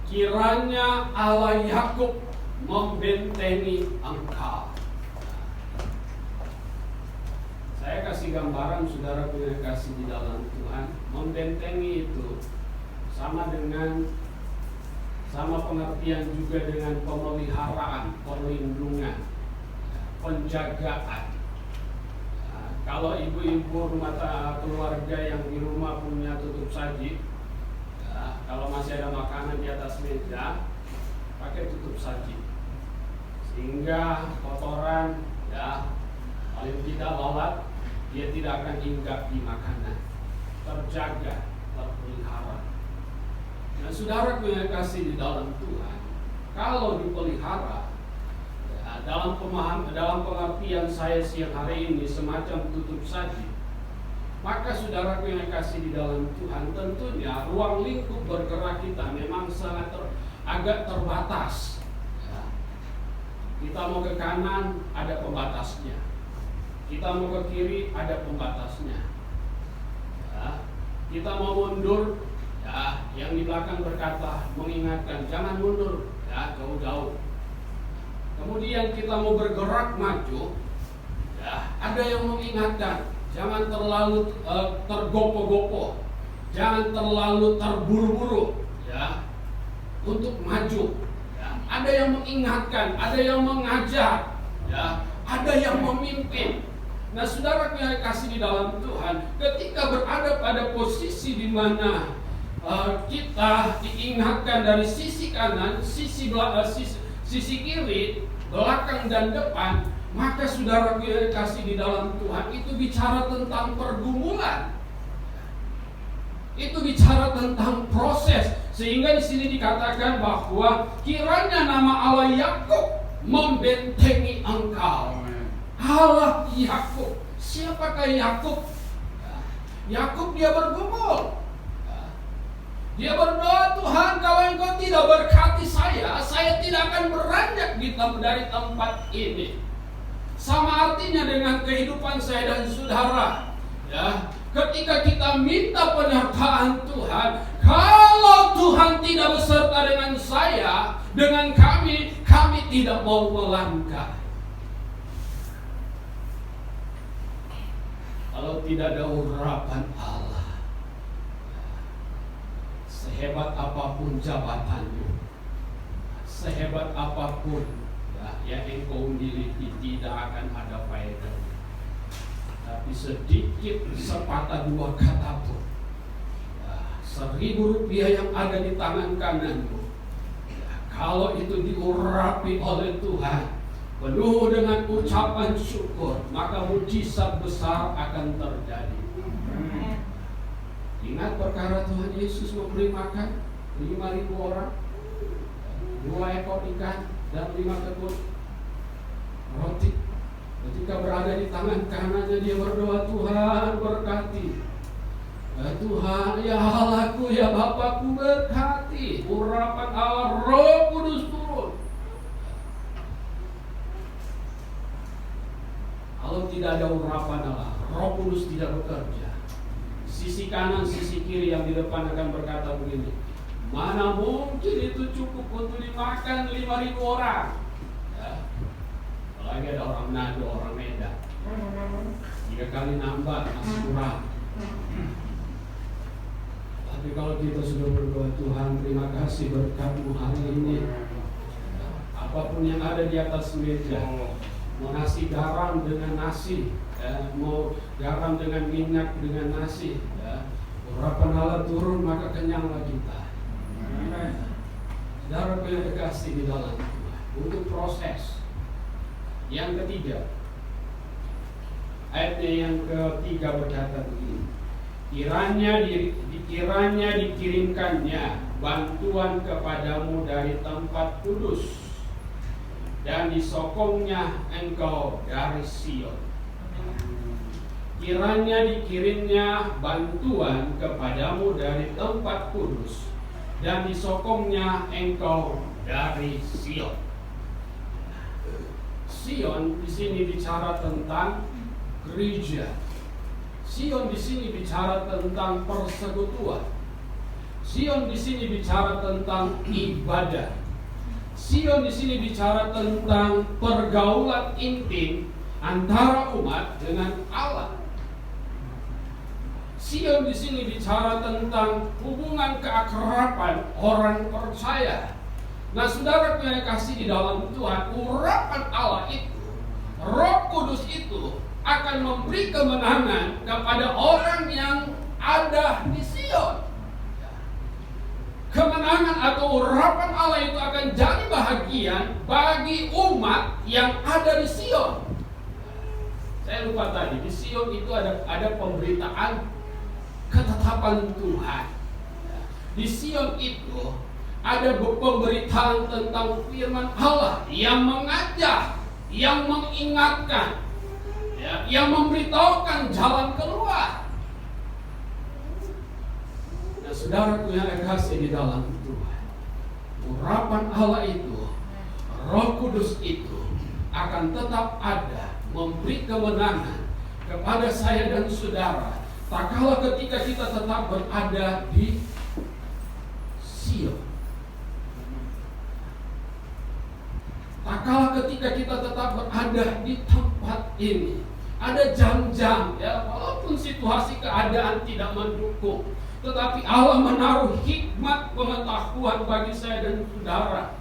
Kiranya Allah Yakub membentengi engkau. Saya kasih gambaran, saudara punya kasih di dalam Tuhan. Membentengi itu sama pengertian juga dengan pemeliharaan, perlindungan, penjagaan. Kalau ibu-ibu rumah keluarga yang di rumah punya tutup saji, kalau masih ada makanan di atas meja, pakai tutup saji, sehingga kotoran, ya, paling tidak lalat, dia tidak akan hinggap di makanan, terjaga, terpelihara. Nah, saudara yang kasih di dalam Tuhan, kalau dipelihara, ya, dalam pengertian saya siang hari ini semacam tutup saji, maka saudara yang kasih di dalam Tuhan, tentunya ruang lingkup bergerak kita memang sangat agak terbatas. Ya. Kita mau ke kanan ada pembatasnya, kita mau ke kiri ada pembatasnya. Ya. Kita mau mundur, ya, yang di belakang berkata, mengingatkan, jangan mundur, ya, jauh-jauh. Kemudian kita mau bergerak maju, ya, ada yang mengingatkan, jangan terlalu tergopoh-gopoh, jangan terlalu terburu-buru, ya, untuk maju. Ya. Ada yang mengingatkan, ada yang mengajar, ya, ada yang memimpin. Nah, saudara yang kasih di dalam Tuhan, ketika berada pada posisi di mana kita diingatkan dari sisi kanan, sisi kiri, belakang dan depan, maka saudara yang kasih di dalam Tuhan, itu bicara tentang pergumulan, itu bicara tentang proses. Sehingga di sini dikatakan bahwa kiranya nama Allah Yakub membentengi engkau. Allah Yakub, siapakah Yakub? Yakub dia bergumul. Dia berdoa, Tuhan, kalau Engkau tidak berkati saya tidak akan beranjak dari tempat ini. Sama artinya dengan kehidupan saya dan saudara. Ya, ketika kita minta penyertaan Tuhan, kalau Tuhan tidak beserta dengan saya, dengan kami tidak mau melangkah. Kalau tidak ada urapan Allah, sehebat apapun jabatanmu, sehebat apapun yang engkau miliki, tidak akan ada faedahnya. Tapi sedikit sepatah dua kata pun, 1.000 rupiah yang ada di tangan kananmu, kalau itu diurapi oleh Tuhan, penuh dengan ucapan syukur, maka mujizat besar akan terjadi. Ingat perkara Tuhan Yesus memberi makan 5.000 orang, 2 ekor ikan dan 5 keput roti. Ketika berada di tangan kanannya, dia berdoa, Tuhan berkati. Tuhan, ya Allahku, ya Bapakku, berkati. Urapan Allah, Roh Kudus turun. Kalau tidak ada urapan Allah, Roh Kudus tidak bekerja. Sisi kanan, sisi kiri yang di depan akan berkata begini, mana mungkin itu cukup untuk dimakan 5.000 orang. Ya. Apalagi ada orang Manado, orang Medan. ada. 3 kali nambah masih kurang. Tapi kalau kita sudah berdoa, Tuhan terima kasih berkat-Mu hari ini, apapun yang ada di atas meja, mau nasi garam dengan nasi, mau garam dengan minyak dengan nasi, urapan Allah turun maka kenyanglah kita. Saudara yang dikasih di dalam Tuhan, untuk proses. Yang ketiga, ayatnya yang ketiga berkata begini, kiranya dikirimkannya bantuan kepadamu dari tempat kudus, dan disokongnya engkau dari Sion. Kiranya dikirimnya bantuan kepadamu dari tempat kudus, dan disokongnya engkau dari Sion. Sion di sini bicara tentang gereja. Sion di sini bicara tentang persekutuan. Sion di sini bicara tentang ibadah. Sion di sini bicara tentang pergaulan intim antara umat dengan Allah. Sion di sini bicara tentang hubungan keakraban orang percaya. Nah, saudara yang kasih di dalam Tuhan, urapan Allah itu, Roh Kudus itu akan memberi kemenangan kepada orang yang ada di Sion. Kemenangan atau urapan Allah itu akan jadi bahagian bagi umat yang ada di Sion. Saya lupa tadi, di Sion itu ada pemberitaan ketetapan Tuhan. Di Sion itu ada pemberitaan tentang firman Allah yang mengajak, yang mengingatkan, yang memberitahukan jalan keluar. Nah, saudaraku yang kasih di dalam Tuhan, urapan Allah itu, Roh Kudus itu akan tetap ada, memberi kemenangan kepada saya dan saudara, tak kalah ketika kita tetap berada di Sion. Tak kalah ketika kita tetap berada di tempat ini. Ada jam-jam, walaupun situasi keadaan tidak mendukung, tetapi Allah menaruh hikmat pengetahuan bagi saya dan saudara,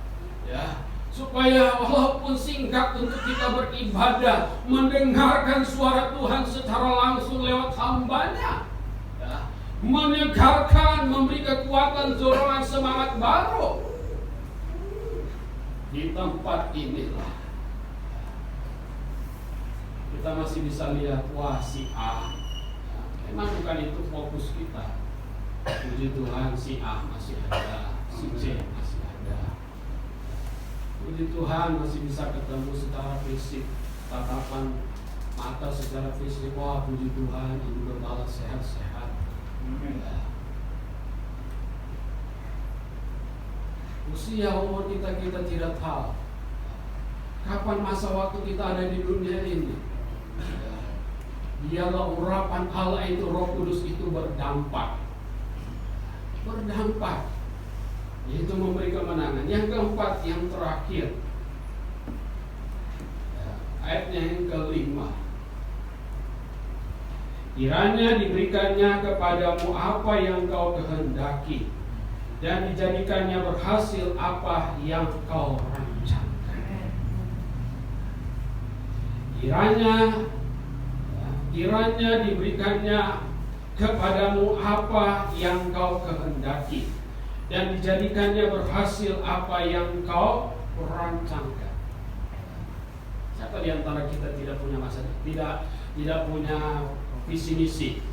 supaya walaupun singkat untuk kita beribadah, mendengarkan suara Tuhan secara langsung lewat hamba-Nya, menyegarkan, memberi kekuatan, dorongan, semangat baru. Di tempat inilah kita masih bisa lihat, wah si A, memang bukan itu fokus kita. Puji Tuhan, si A masih ada, si C masih ada. Puji Tuhan masih bisa ketemu secara fisik, tatapan mata secara fisik. Wah puji Tuhan, ibu gembala sehat-sehat. Usia umur kita tidak tahu kapan masa waktu kita ada di dunia ini. Biarlah urapan Allah itu, Roh Kudus itu berdampak, yaitu memberi kemenangan. Yang keempat, yang terakhir, ayatnya yang kelima, kiranya diberikannya kepadamu apa yang kau kehendaki, dan dijadikannya berhasil apa yang kau rancangkan. Kiranya diberikannya kepadamu apa yang kau kehendaki, dan dijadikannya berhasil apa yang kau rancangkan. Siapa di antara kita tidak punya masa, tidak punya visi misi?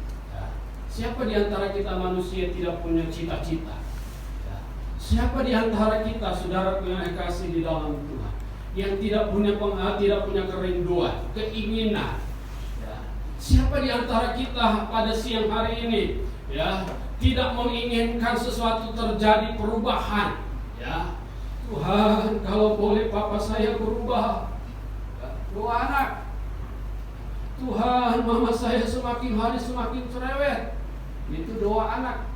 Siapa di antara kita manusia tidak punya cita-cita? Siapa di antara kita, saudara yang kasih di dalam Tuhan, yang tidak punya kerinduan, keinginan? Siapa di antara kita pada siang hari ini, tidak menginginkan sesuatu terjadi perubahan? Tuhan, kalau boleh papa saya berubah. Doa anak. Tuhan, mama saya semakin hari semakin cerewet. Itu doa anak.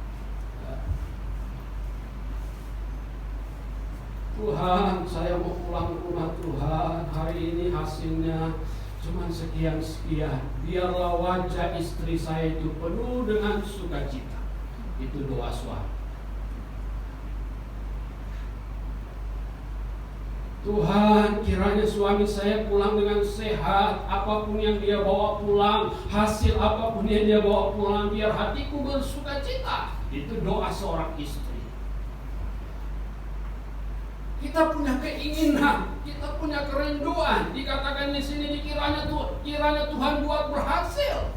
Tuhan, saya mau pulang ke rumah Tuhan. Hari ini hasilnya cuman sekian-sekian, biarlah wajah istri saya itu penuh dengan sukacita. Itu doa suami. Tuhan, kiranya suami saya pulang dengan sehat, apapun yang dia bawa pulang, hasil apapun yang dia bawa pulang, biar hatiku bersukacita. Itu doa seorang istri. Kita punya keinginan, kita punya kerinduan. Dikatakan di sini, kiranya Tuhan buat berhasil.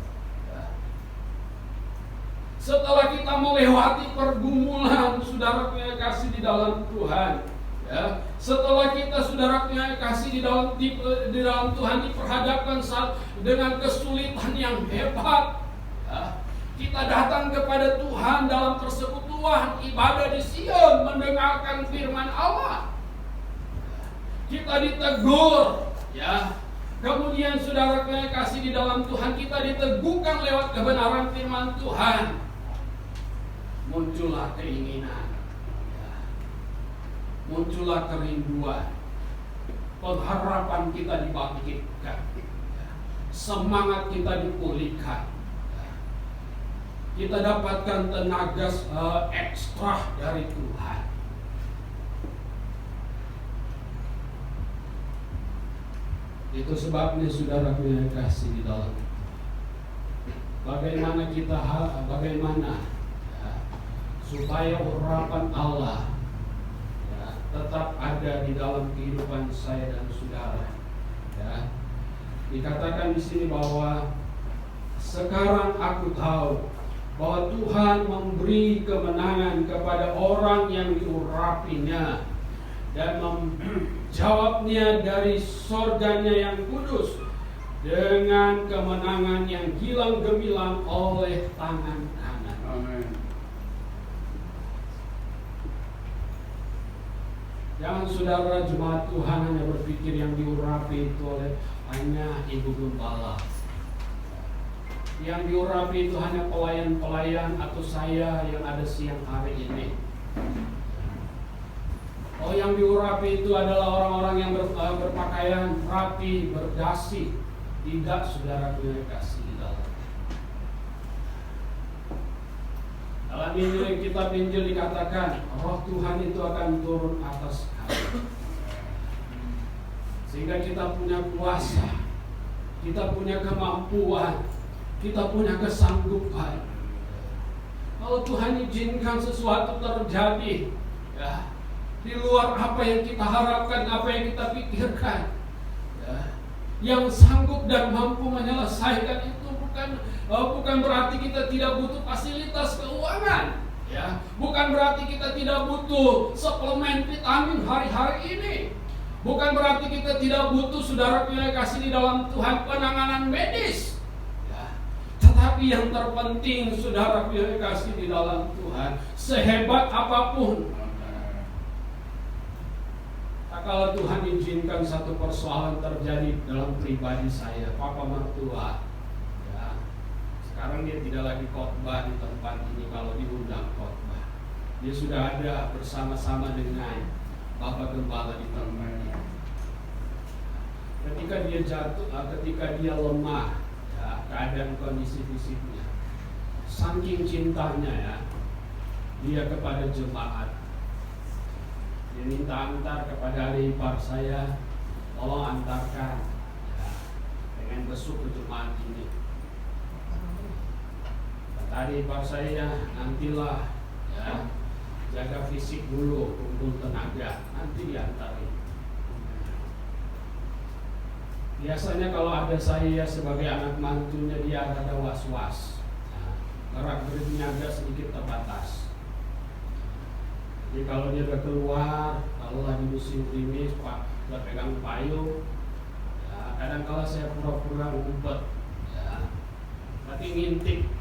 Setelah kita melewati pergumulan, saudara punya kasih di dalam Tuhan. Ya, setelah kita saudara punya kasih di dalam Tuhan diperhadapkan dengan kesulitan yang hebat, ya, kita datang kepada Tuhan dalam persekutuan ibadah di Sion, mendengarkan firman Allah. Kita ditegur, ya. Kemudian saudara punya kasih di dalam Tuhan, kita diteguhkan lewat kebenaran firman Tuhan. Muncullah keinginan. Muncullah kerinduan, pengharapan kita dibangkitkan, semangat kita dipulihkan, kita dapatkan tenaga ekstra dari Tuhan. Itu sebabnya saudara punya kasih di dalam. Bagaimana supaya urapan Allah tetap ada di dalam kehidupan saya dan saudara. Ya. Dikatakan di sini bahwa sekarang aku tahu bahwa Tuhan memberi kemenangan kepada orang yang diurapinya dan menjawabnya dari sorganya yang kudus dengan kemenangan yang gilang gemilang oleh tangan kanan. Amin. Jangan saudara jemaat Tuhan hanya berpikir yang diurapi itu hanya ibu gembala. Yang diurapi itu hanya pelayan-pelayan atau saya yang ada siang hari ini. Oh, yang diurapi itu adalah orang-orang yang berpakaian rapi, berdasi. Tidak, saudara punya kasih di dalam. Dalam kitab Injil dikatakan Roh Tuhan itu akan turun atas kami, sehingga kita punya kuasa, kita punya kemampuan, kita punya kesanggupan. Kalau Tuhan izinkan sesuatu terjadi, ya, di luar apa yang kita harapkan, apa yang kita pikirkan, ya, yang sanggup dan mampu menyelesaikan itu bukan berarti kita tidak butuh fasilitas keuangan, ya. Bukan berarti kita tidak butuh suplemen vitamin hari-hari ini. Bukan berarti kita tidak butuh saudara punya kasih di dalam Tuhan penanganan medis, ya. Tetapi yang terpenting saudara punya kasih di dalam Tuhan, sehebat apapun, kalau Tuhan izinkan satu persoalan terjadi dalam pribadi saya, papa mertua, sekarang dia tidak lagi khotbah di tempat ini kalau diundang khotbah. Dia sudah ada bersama-sama dengan Bapak Gembala di tempat ini. Ketika dia jatuh, ketika dia lemah, ya, keadaan kondisi fisiknya, saking cintanya, ya, dia kepada jemaat. Dia minta antar kepada adik ipar saya, tolong antarkan, ya, dengan besuk ke jemaat ini. Tadi ipar saya, nantilah, ya, jaga fisik dulu, kumpul tenaga, nanti diantarin. Biasanya kalau ada saya sebagai anak mantunya, dia ada was-was, ya, gerak geriknya agak sedikit terbatas. Jadi kalau dia udah keluar, kalau lagi musim gerimis, Pak, udah pegang payung, ya, kadang kala saya pura-pura ngumpet, ya, tapi ngintip.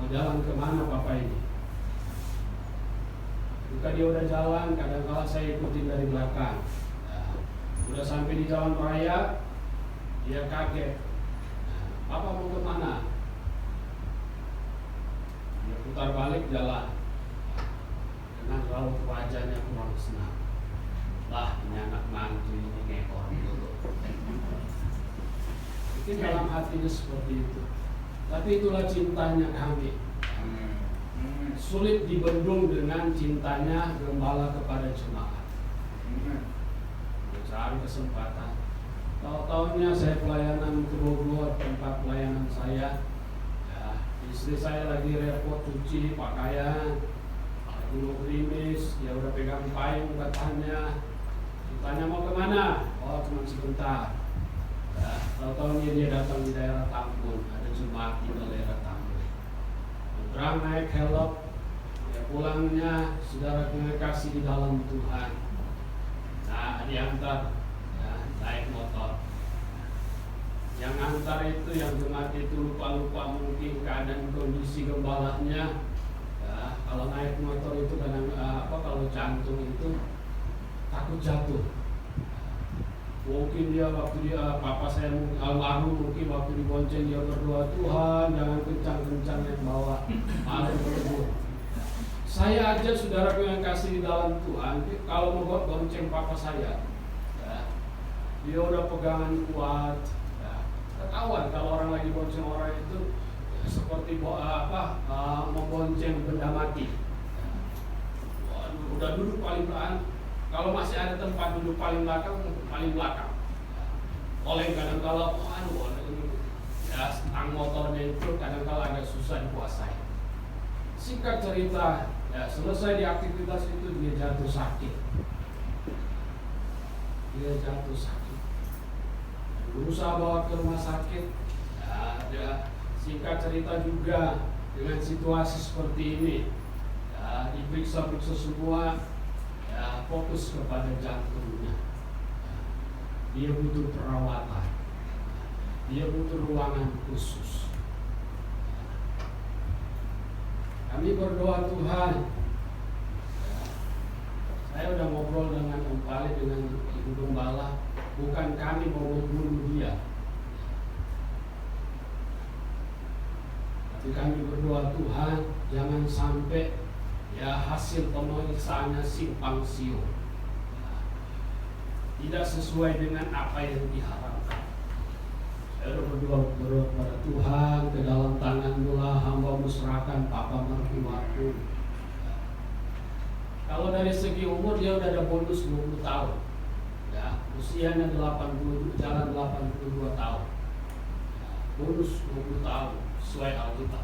Mau jalan kemana papa ini? Jika dia udah jalan, kadang-kala saya ikutin dari belakang. Ya, udah sampai di jalan raya, dia kaget. Papa mau kemana? Dia putar balik jalan. Dengan raut wajahnya kurang senang. Lah, ini anak mantu ini ngekor dulu. Mungkin dalam hatinya seperti itu. Tapi itulah cintanya kami. Sulit dibendung dengan cintanya gembala kepada jemaat. Cari kesempatan. Tahun-tahunnya saya pelayanan ke Bogor, tempat pelayanan saya. Ya, istri saya lagi repot cuci pakaian, lagi mau gerimis, dia udah pegang payung katanya. Ditanya mau kemana? Oh, cuma sebentar. Ya, tahun-tahunnya dia datang di daerah Tambun, ada jemaat di daerah Tambun. Terang naik helm, ya pulangnya saudara kasih di dalam Tuhan. Nah, diantar ya, naik motor. Yang antar itu, yang jemaat itu lupa-lupa mungkin keadaan kondisi gembalanya. Ya, kalau naik motor itu kadang kalau jantung itu takut jatuh. Mungkin dia waktu papa saya almarhum mungkin waktu dibonceng dia berdoa, Tuhan jangan kencang-kencang yang bawa, malah berdoa. Saya aja saudara yang kasih di dalam Tuhan, kalau mau bonceng papa saya, ya, dia udah pegangan kuat, ya, ketahuan kalau orang lagi bonceng orang itu ya, seperti membonceng benda mati. Ya, udah duduk paling belakang. Kalau masih ada tempat duduk paling belakang. Oleh kadang-kala, ya stang motornya itu kadang-kala agak susah dikuasai. Singkat cerita, ya selesai di aktivitas itu dia jatuh sakit. Berusaha bawa ke rumah sakit. Ya, singkat cerita juga dengan situasi seperti ini, ya, diperiksa-periksa semua. Ya, fokus kepada jantungnya. Dia butuh perawatan. Dia butuh ruangan khusus. Kami berdoa Tuhan. Ya, saya udah ngobrol dengan Om Pali, dengan Ibu Gembala. Bukan kami mau membunuh dia. Tapi kami berdoa Tuhan, jangan sampai ya hasil pemeriksaannya simpang siur, ya, tidak sesuai dengan apa yang diharapkan. Saya berdoa kepada Tuhan, ke dalam tangan-Mu lah hamba serahkan Papa mertuaku. Ya. Kalau dari segi umur dia udah ada bonus 20 tahun, ya, usianya 80, jalan 82 tahun, ya, bonus 20 tahun sesuai Alkitab.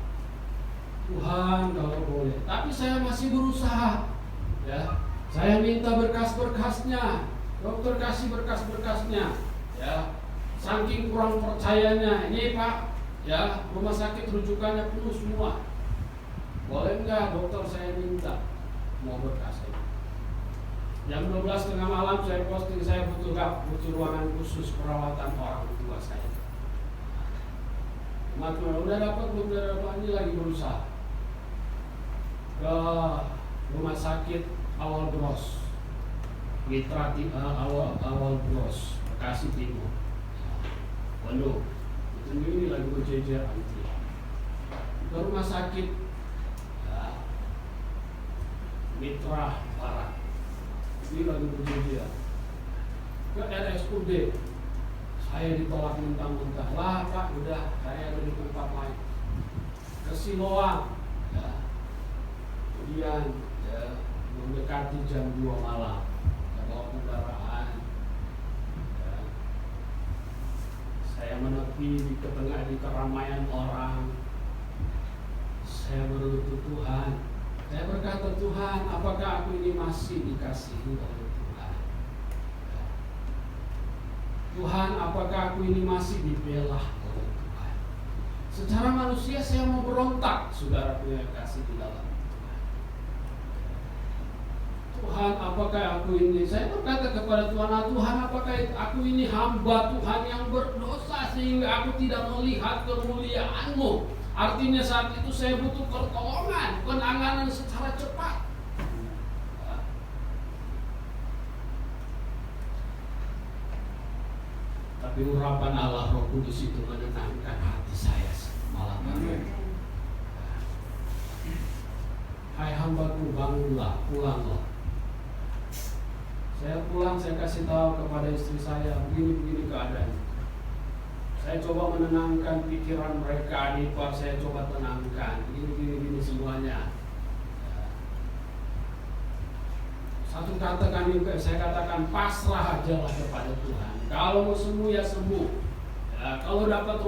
Tuhan kalau boleh, tapi saya masih berusaha, ya. Saya minta berkas-berkasnya, dokter kasih berkas-berkasnya, ya. Saking kurang percayanya, ini Pak, ya rumah sakit rujukannya penuh semua. Boleh nggak dokter saya minta mau berkasnya? Jam 12:30 malam saya posting, saya butuh ruangan khusus perawatan orang tua saya. Teman-teman udah dapat belum? Udah dapat, ini lagi berusaha ke rumah sakit Awal Bros, Mitra Awal Bros, Bekasi Timur. Waduh, itu ini lagi berjejer antri. Ke rumah sakit ya, Mitra Barat, ini lagi berjejer. Ke RSUD, saya ditolak mentah-mentah. Lah Pak, udah saya ada di tempat lain. Ke Siloam, ya. Kemudian ya, mendekati jam 2 malam, saya bawa kendaraan, ya. Saya menepi di tengah di keramaian orang. Saya berlutut Tuhan. Saya berkata, Tuhan, apakah aku ini masih dikasihi oleh Tuhan? Ya. Tuhan, apakah aku ini masih dibela oleh Tuhan? Secara manusia saya mau berontak, saudara punya kasih di dalam. Tuhan, apakah aku ini? Saya berkata kepada Tuhan, Tuhan, apakah aku ini hamba Tuhan yang berdosa sehingga aku tidak melihat kemuliaan-Mu? Artinya saat itu saya butuh pertolongan, penanganan secara cepat. Tapi urapan Allah Roh Kudus itu menenangkan hati saya malam ini. Hai hambaku, bangunlah, pulanglah. Saya pulang, saya kasih tahu kepada istri saya, begini keadaan. Saya coba menenangkan pikiran mereka, Nipar saya coba tenangkan, gini semuanya. Satu kata saya katakan, pasrah aja lah kepada Tuhan. Kalau mau sembuh ya sembuh. Ya, kalau dapat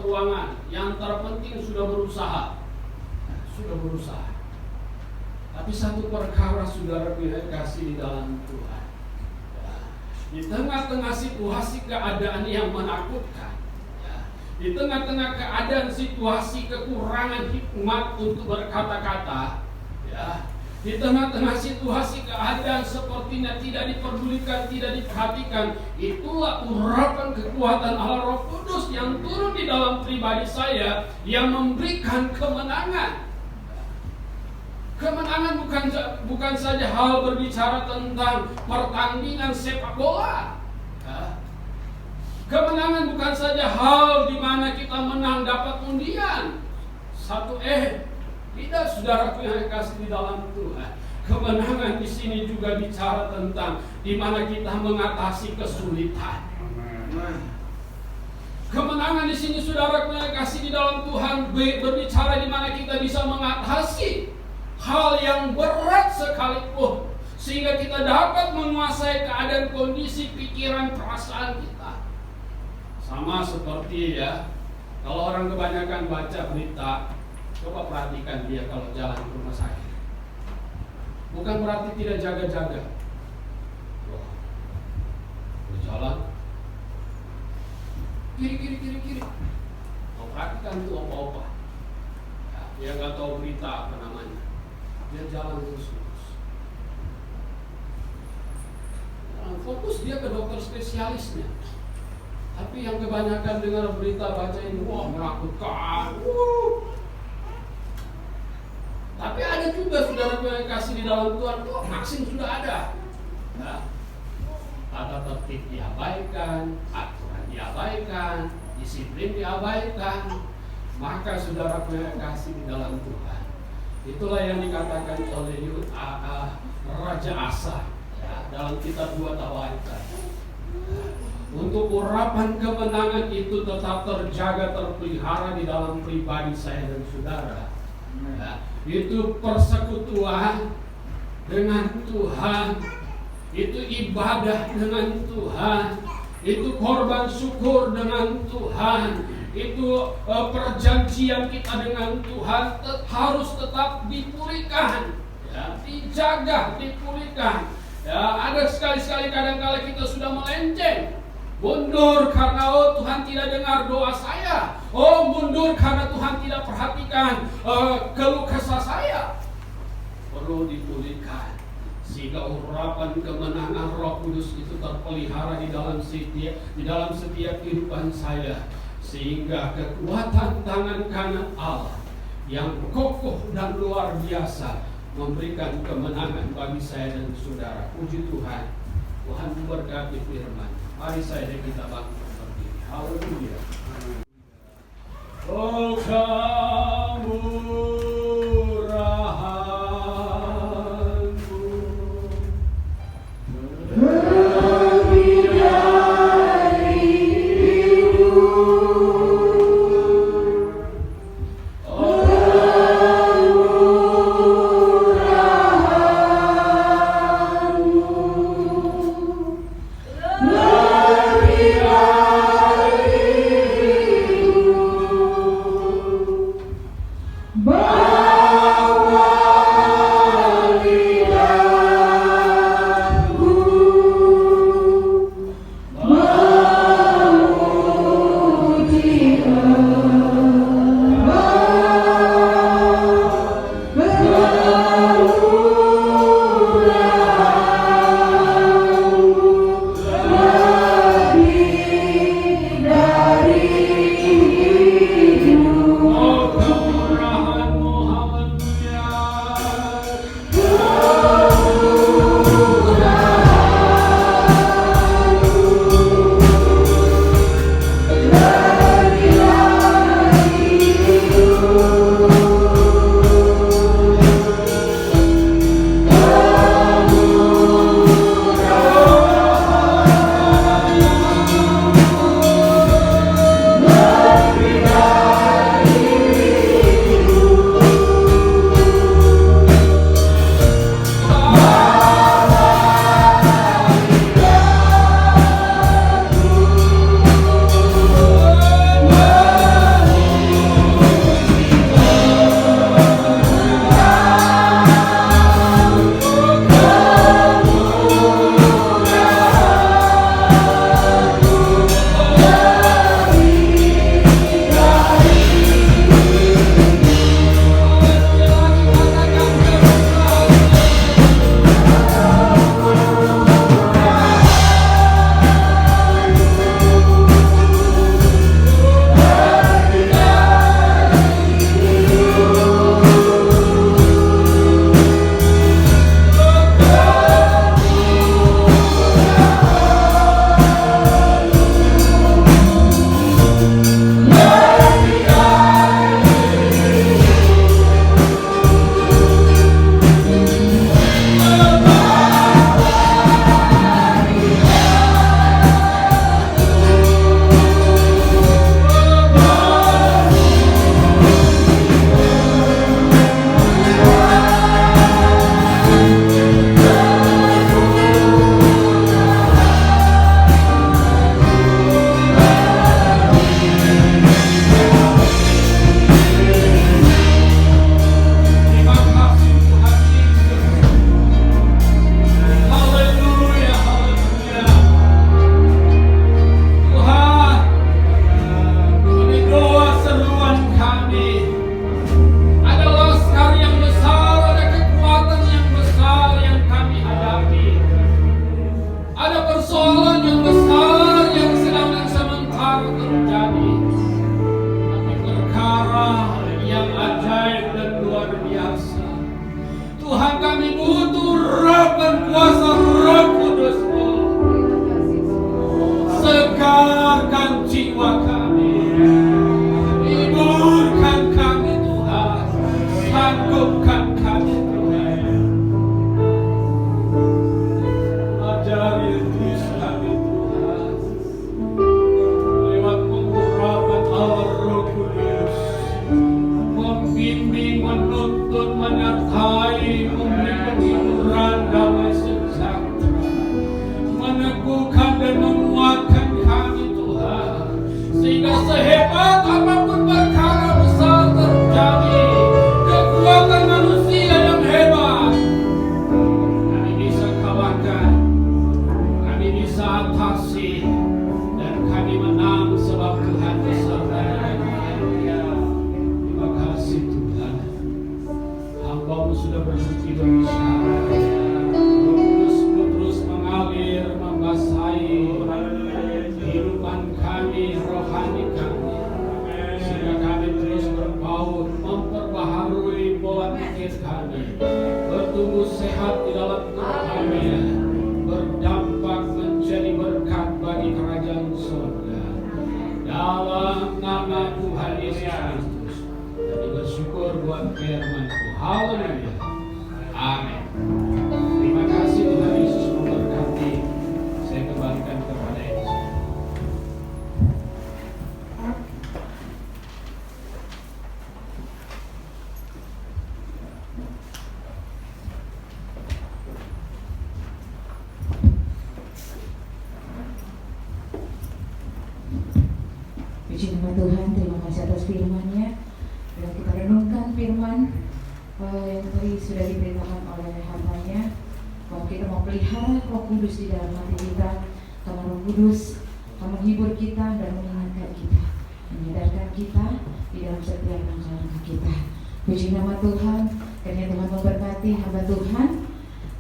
ruangan. Yang terpenting sudah berusaha. Tapi satu perkara saudara kasih di dalam Tuhan. Ya, di tengah-tengah situasi keadaan yang menakutkan, ya, di tengah-tengah keadaan situasi kekurangan hikmat untuk berkata-kata, ya, di tengah-tengah situasi keadaan sepertinya tidak diperdulikan, tidak diperhatikan, itulah urapan kekuatan Allah Roh Kudus yang turun di dalam pribadi saya, yang memberikan kemenangan. Kemenangan bukan saja hal berbicara tentang pertandingan sepak bola. Kemenangan bukan saja hal di mana kita menang dapat undian. Tidak, saudaraku yang kasih di dalam Tuhan. Kemenangan di sini juga bicara tentang di mana kita mengatasi kesulitan. Kemenangan di sini, saudaraku yang kasih di dalam Tuhan, berbicara di mana kita bisa mengatasi hal yang berat sekalipun, sehingga kita dapat menguasai keadaan, kondisi, pikiran, perasaan kita. Sama seperti kalau orang kebanyakan baca berita, coba perhatikan dia kalau jalan ke rumah sakit. Bukan berarti tidak jaga-jaga. Berjalan kiri. Mau perhatikan tuh opa-opa. Dia nggak tahu berita apa namanya. Dia jalan terus. Fokus dia ke dokter spesialisnya. Tapi yang kebanyakan dengar berita, baca ini, wah menakutkan. Tapi ada juga saudara yang kasih di dalam Tuhan, vaksin sudah ada. Tata tertib diabaikan, aturan diabaikan, disiplin diabaikan. Maka saudara yang kasih di dalam Tuhan, itulah yang dikatakan oleh Raja Asa dalam kitab 2 Tawarikh. Untuk urapan kemenangan itu tetap terjaga, terpelihara di dalam pribadi saya dan saudara. Itu persekutuan dengan Tuhan, itu ibadah dengan Tuhan, itu korban syukur dengan Tuhan, itu perjanjian kita dengan Tuhan harus tetap dipulihkan, dijaga, dipulihkan. Ada sekali-sekali kadang-kala kita sudah melenceng, mundur karena Tuhan tidak dengar doa saya, mundur karena Tuhan tidak perhatikan keluh kesah saya. Perlu dipulihkan sehingga urapan kemenangan Roh Kudus itu terpelihara di dalam setiap kehidupan saya, sehingga kekuatan tangan kanan Allah yang kokoh dan luar biasa memberikan kemenangan bagi saya dan saudara. Puji Tuhan. Tuhan memberkati firman. Mari kita bangkit berdiri. Haleluya. Oh kamu rahanku, lebih dari hidup. Lebih dari sehebat apapun perkara besar terjadi, kekuatan manusia yang hebat, kami bisa kalahkan, kami bisa atasi, dan kami menang sebab Tuhan beserta dengan kami. Terima kasih Tuhan. Hamba-Mu sudah berhenti berbicara. Roh-Mu terus mengalir, membasahi kehidupan kami, rohani kami, sehingga kami terus berbaur, memperbaharui pola pikir kami, bertumbuh sehat di dalam tubuh kami, berdampak menjadi berkat bagi kerajaan surga. Dalam nama Tuhan Yesus Kristus, kami bersyukur buat firman-Mu. Haleluya. Amin. Terima kasih Tuhan Yesus memberkati. Saya kembalikan kepada Yesus. Puji nama Tuhan, terima kasih atas firman-Nya. Dan kita renungkan firman yang tadi sudah diberitakan oleh hamba-Nya, bahwa kita mau pelihara Roh Kudus di dalam hati kita, karena Roh Kudus akan menghibur kita dan mengingatkan kita, menyadarkan kita di dalam setiap langkah-langkah kita. Puji nama Tuhan, kiranya Tuhan memberkati hamba Tuhan,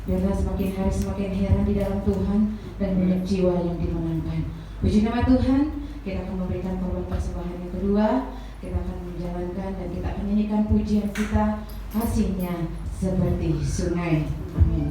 biarlah semakin hari semakin heran di dalam Tuhan dan banyak jiwa yang dimenangkan. Puji nama Tuhan, kita akan memberikan korban persembahan yang kedua. Kita akan menjalankan dan kita akan nyanyikan pujian kita, kasih-Nya seperti sungai. Amin.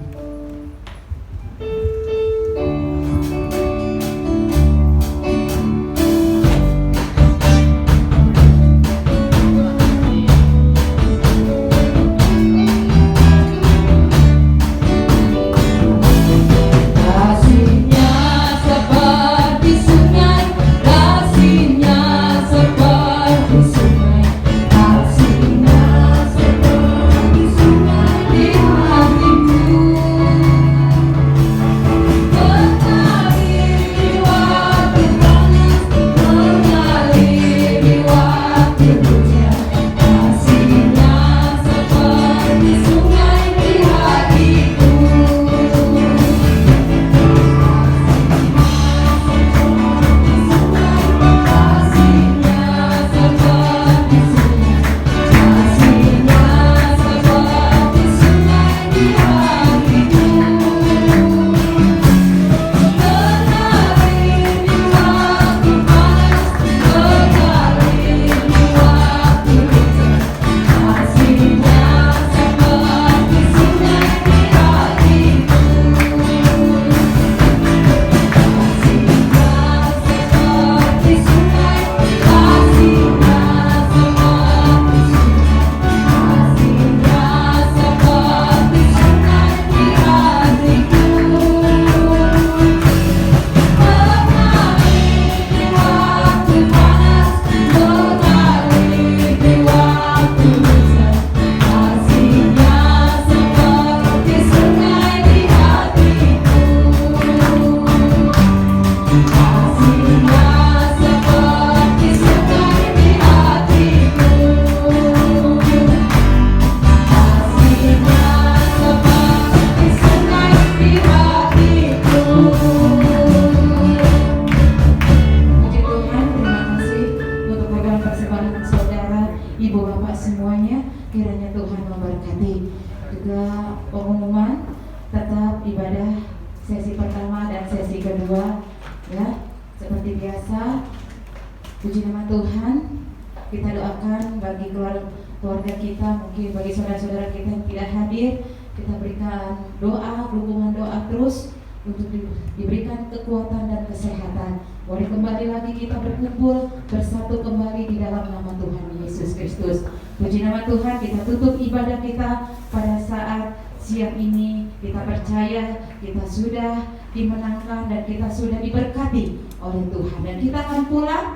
Puji nama Tuhan. Kita doakan bagi keluarga kita, mungkin bagi saudara-saudara kita yang tidak hadir, kita berikan doa, dukungan doa terus untuk diberikan kekuatan dan kesehatan. Boleh kembali lagi kita berkumpul, bersatu kembali di dalam nama Tuhan Yesus Kristus. Puji nama Tuhan, kita tutup ibadah kita pada saat siang ini. Kita percaya kita sudah dimenangkan dan kita sudah diberkati oleh Tuhan, dan kita akan pulang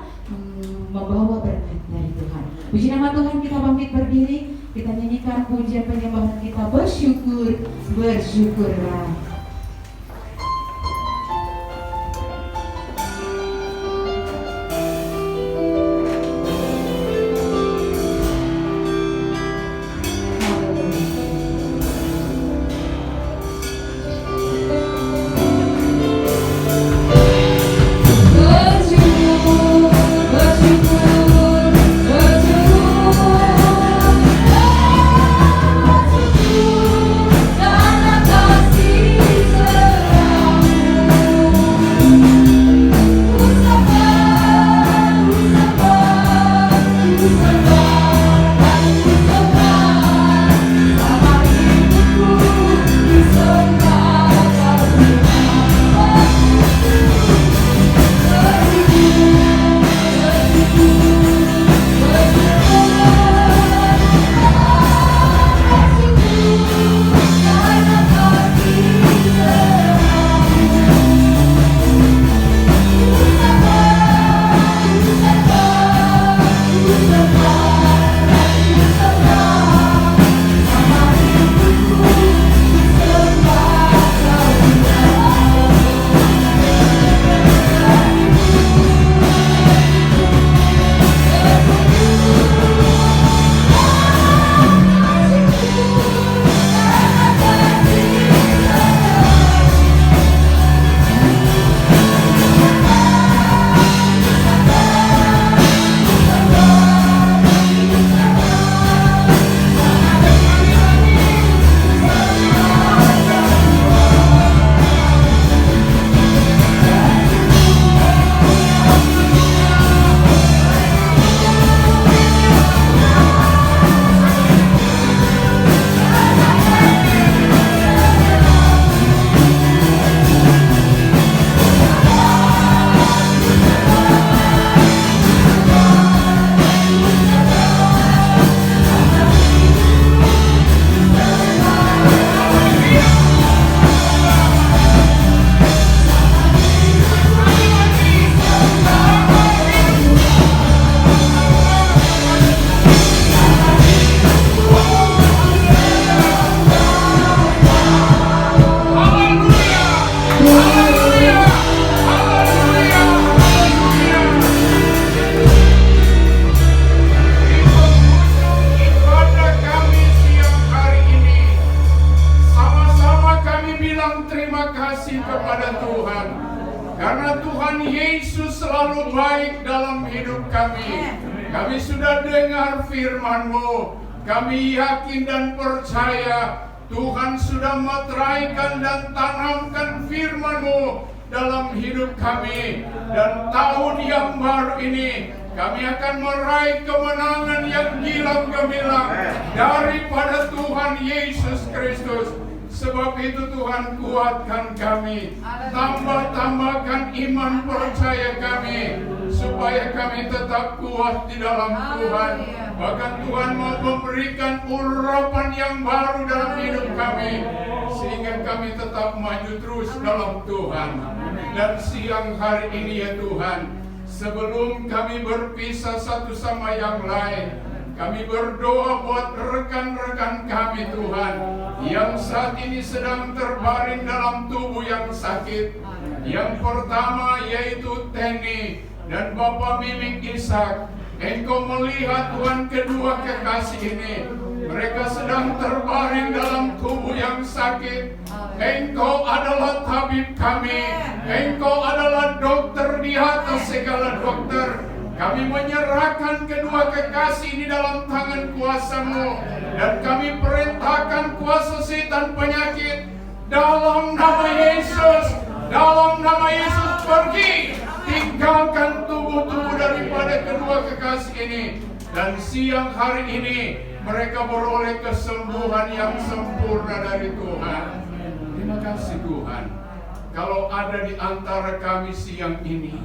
membawa berkat dari Tuhan. Puji nama Tuhan, kita bangkit berdiri, kita nyanyikan pujian penyembahan kita, bersyukur, bersyukurlah. hidup kami. Kami sudah dengar firman-Mu. Kami yakin dan percaya Tuhan sudah meteraikan dan tanamkan firman-Mu dalam hidup kami. Dan tahun yang baru ini kami akan meraih kemenangan yang gilang gemilang daripada Tuhan Yesus Kristus. Sebab itu Tuhan, kuatkan kami, tambahkan iman percaya kami, supaya kami tetap kuat di dalam Tuhan. Bahkan Tuhan mau memberikan urapan yang baru dalam hidup kami, sehingga kami tetap maju terus dalam Tuhan. Dan siang hari ini ya Tuhan, sebelum kami berpisah satu sama yang lain, kami berdoa buat rekan-rekan kami Tuhan, yang saat ini sedang terbaring dalam tubuh yang sakit. Yang pertama yaitu Teni dan Bapak Miming Ishak. Engkau melihat Tuhan kedua kekasih ini, mereka sedang terbaring dalam tubuh yang sakit. Engkau adalah tabib kami, Engkau adalah dokter di atas segala dokter. Kami menyerahkan kedua kekasih ini dalam tangan kuasa-Mu, dan kami perintahkan kuasa setan penyakit dalam nama Yesus. Dalam nama Yesus, pergi, tinggalkan tubuh-tubuh daripada kedua kekasih ini. Dan siang hari ini mereka beroleh kesembuhan yang sempurna dari Tuhan. Terima kasih Tuhan. Kalau ada di antara kami siang ini,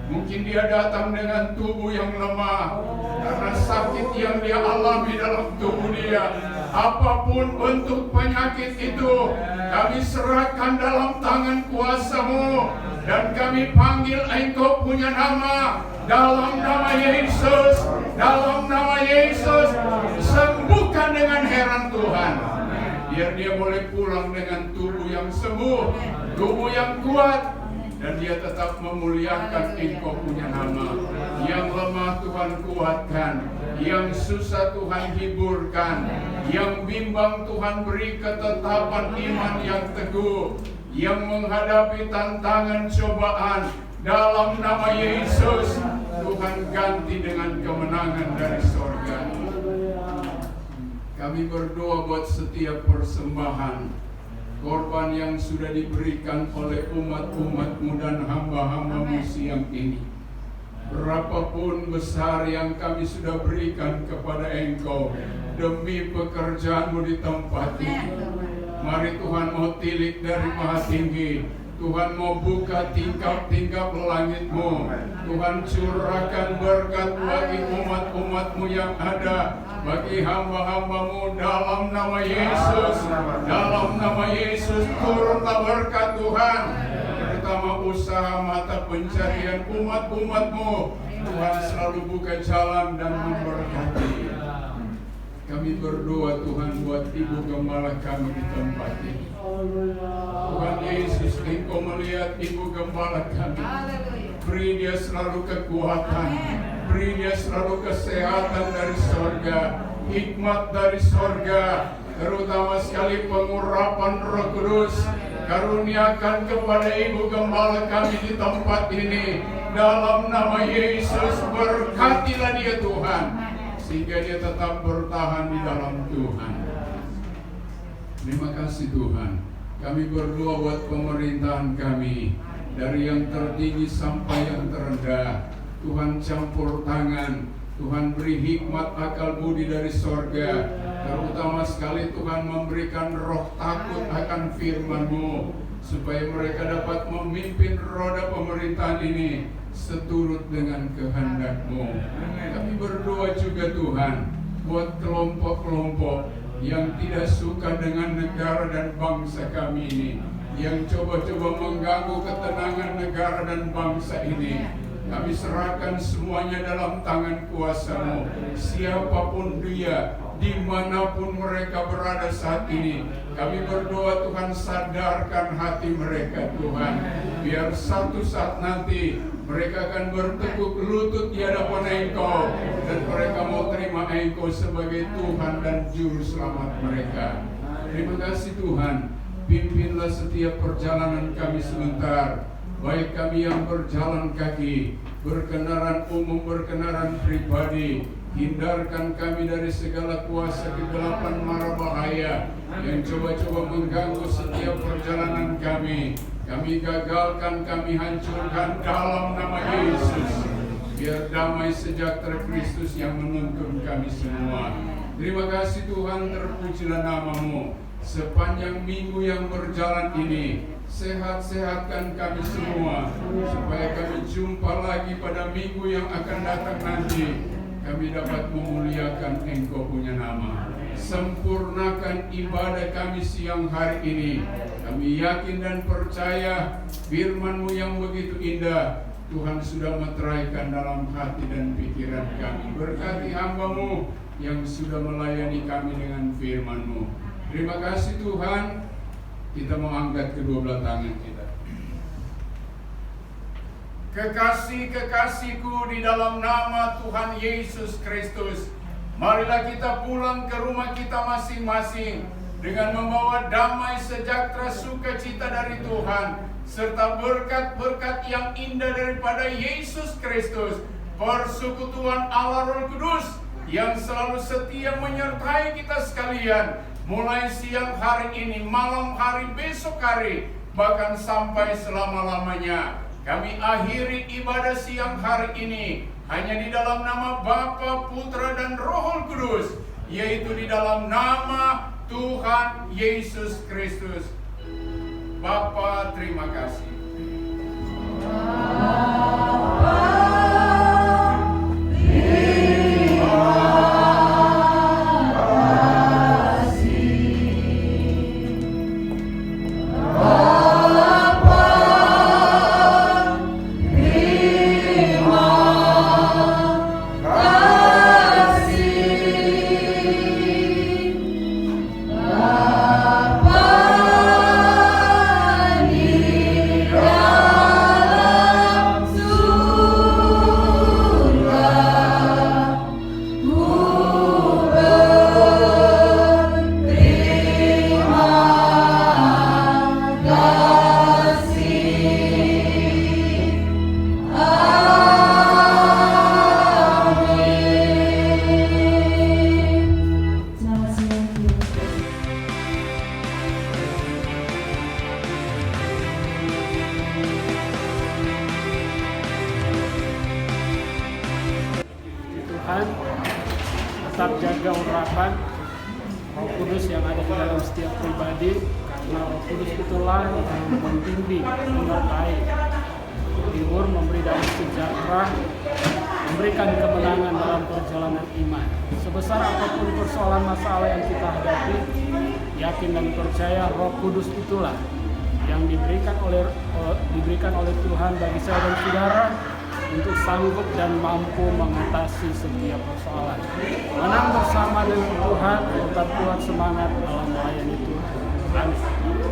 mungkin dia datang dengan tubuh yang lemah karena sakit yang dia alami dalam tubuh dia. Apapun bentuk penyakit itu, kami serahkan dalam tangan kuasa-Mu, dan kami panggil Engkau punya nama. Dalam nama Yesus, dalam nama Yesus, sembuhkan dengan heran Tuhan. Biar dia boleh pulang dengan tubuh yang sembuh, tubuh yang kuat, dan dia tetap memuliakan Engkau punya nama. Yang lemah Tuhan kuatkan, yang susah Tuhan hiburkan, yang bimbang Tuhan beri ketetapan iman yang teguh, yang menghadapi tantangan cobaan. Dalam nama Yesus, Tuhan ganti dengan kemenangan dari sorga. Kami berdoa buat setiap persembahan, korban yang sudah diberikan oleh umat-umat-Mu dan hamba-hamba-Mu siang ini. Berapapun besar yang kami sudah berikan kepada Engkau demi pekerjaan-Mu di tempat ini. Mari Tuhan mau tilik dari maha tinggi, Tuhan mau buka tingkap-tingkap langit-Mu. Tuhan curahkan berkat bagi umat-umat-Mu yang ada, bagi hamba-hamba-Mu dalam nama Yesus. Dalam nama Yesus turunlah berkat Tuhan, terutama usaha mata pencarian umat-umat-Mu. Tuhan selalu buka jalan dan memberkati. Kami berdoa Tuhan buat Ibu Gembala kami di tempat ini. Tuhan Yesus, Engkau melihat Ibu Gembala kami. Beri dia selalu kekuatan, beri dia selalu kesehatan dari sorga, hikmat dari sorga, terutama sekali pengurapan Roh Kudus. Karuniakan kepada Ibu Gembala kami di tempat ini. Dalam nama Yesus, berkatilah dia Tuhan, sehingga dia tetap bertahan di dalam Tuhan. Terima kasih Tuhan. Kami berdoa buat pemerintahan kami, dari yang tertinggi sampai yang terendah. Tuhan campur tangan, Tuhan beri hikmat akal budi dari sorga. Terutama sekali Tuhan memberikan roh takut akan firman-Mu, supaya mereka dapat memimpin roda pemerintahan ini seturut dengan kehendak-Mu. Kami berdoa juga Tuhan buat kelompok-kelompok yang tidak suka dengan negara dan bangsa kami ini, yang coba-coba mengganggu ketenangan negara dan bangsa ini. Kami serahkan semuanya dalam tangan kuasa-Mu. Siapapun dia, dimanapun mereka berada saat ini, kami berdoa Tuhan, sadarkan hati mereka Tuhan, biar satu saat nanti mereka akan bertekuk lutut di hadapan Engkau, dan mereka mau terima Engkau sebagai Tuhan dan Juru Selamat mereka. Terima kasih Tuhan, pimpinlah setiap perjalanan kami sebentar. baik kami yang berjalan kaki, berkendaraan umum, berkendaraan pribadi. Hindarkan kami dari segala kuasa kegelapan mara bahaya yang coba-coba mengganggu setiap perjalanan kami. Kami gagalkan, kami hancurkan dalam nama Yesus. Biar damai sejahtera Kristus yang menuntun kami semua. Terima kasih Tuhan, terpujilah nama-Mu. Sepanjang minggu yang berjalan ini, sehat-sehatkan kami semua, supaya kami jumpa lagi pada minggu yang akan datang nanti. Kami dapat memuliakan Engkau punya nama. Sempurnakan ibadah kami siang hari ini. Kami yakin dan percaya firman-Mu yang begitu indah, Tuhan sudah meteraikan dalam hati dan pikiran kami. Berkati hamba-Mu yang sudah melayani kami dengan firman-Mu. Terima kasih Tuhan. Kita mengangkat kedua belah tangan kita. Kekasih-kekasihku di dalam nama Tuhan Yesus Kristus, marilah kita pulang ke rumah kita masing-masing dengan membawa damai sejahtera sukacita dari Tuhan, serta berkat-berkat yang indah daripada Yesus Kristus, persekutuan Allah Roh Kudus yang selalu setia menyertai kita sekalian, mulai siang hari ini, malam hari, besok hari, bahkan sampai selama-lamanya. Kami akhiri ibadah siang hari ini hanya di dalam nama Bapa, Putra, dan Roh Kudus, yaitu di dalam nama Tuhan Yesus Kristus. Bapa, terima kasih. Tuhan, tetap jaga urapan Roh Kudus yang ada di dalam setiap pribadi, karena Roh Kudus itulah yang membimbing, menyertai, menghibur, memberi damai sejahtera, memberikan kemenangan dalam perjalanan iman. Sebesar apapun persoalan masalah yang kita hadapi, yakin dan percaya Roh Kudus itulah yang diberikan oleh Tuhan bagi saya dan saudara untuk sanggup dan mampu mengatasi setiap persoalan. Menang bersama dengan Tuhan, tetap kuat semangat dalam melayani Tuhan. Amin.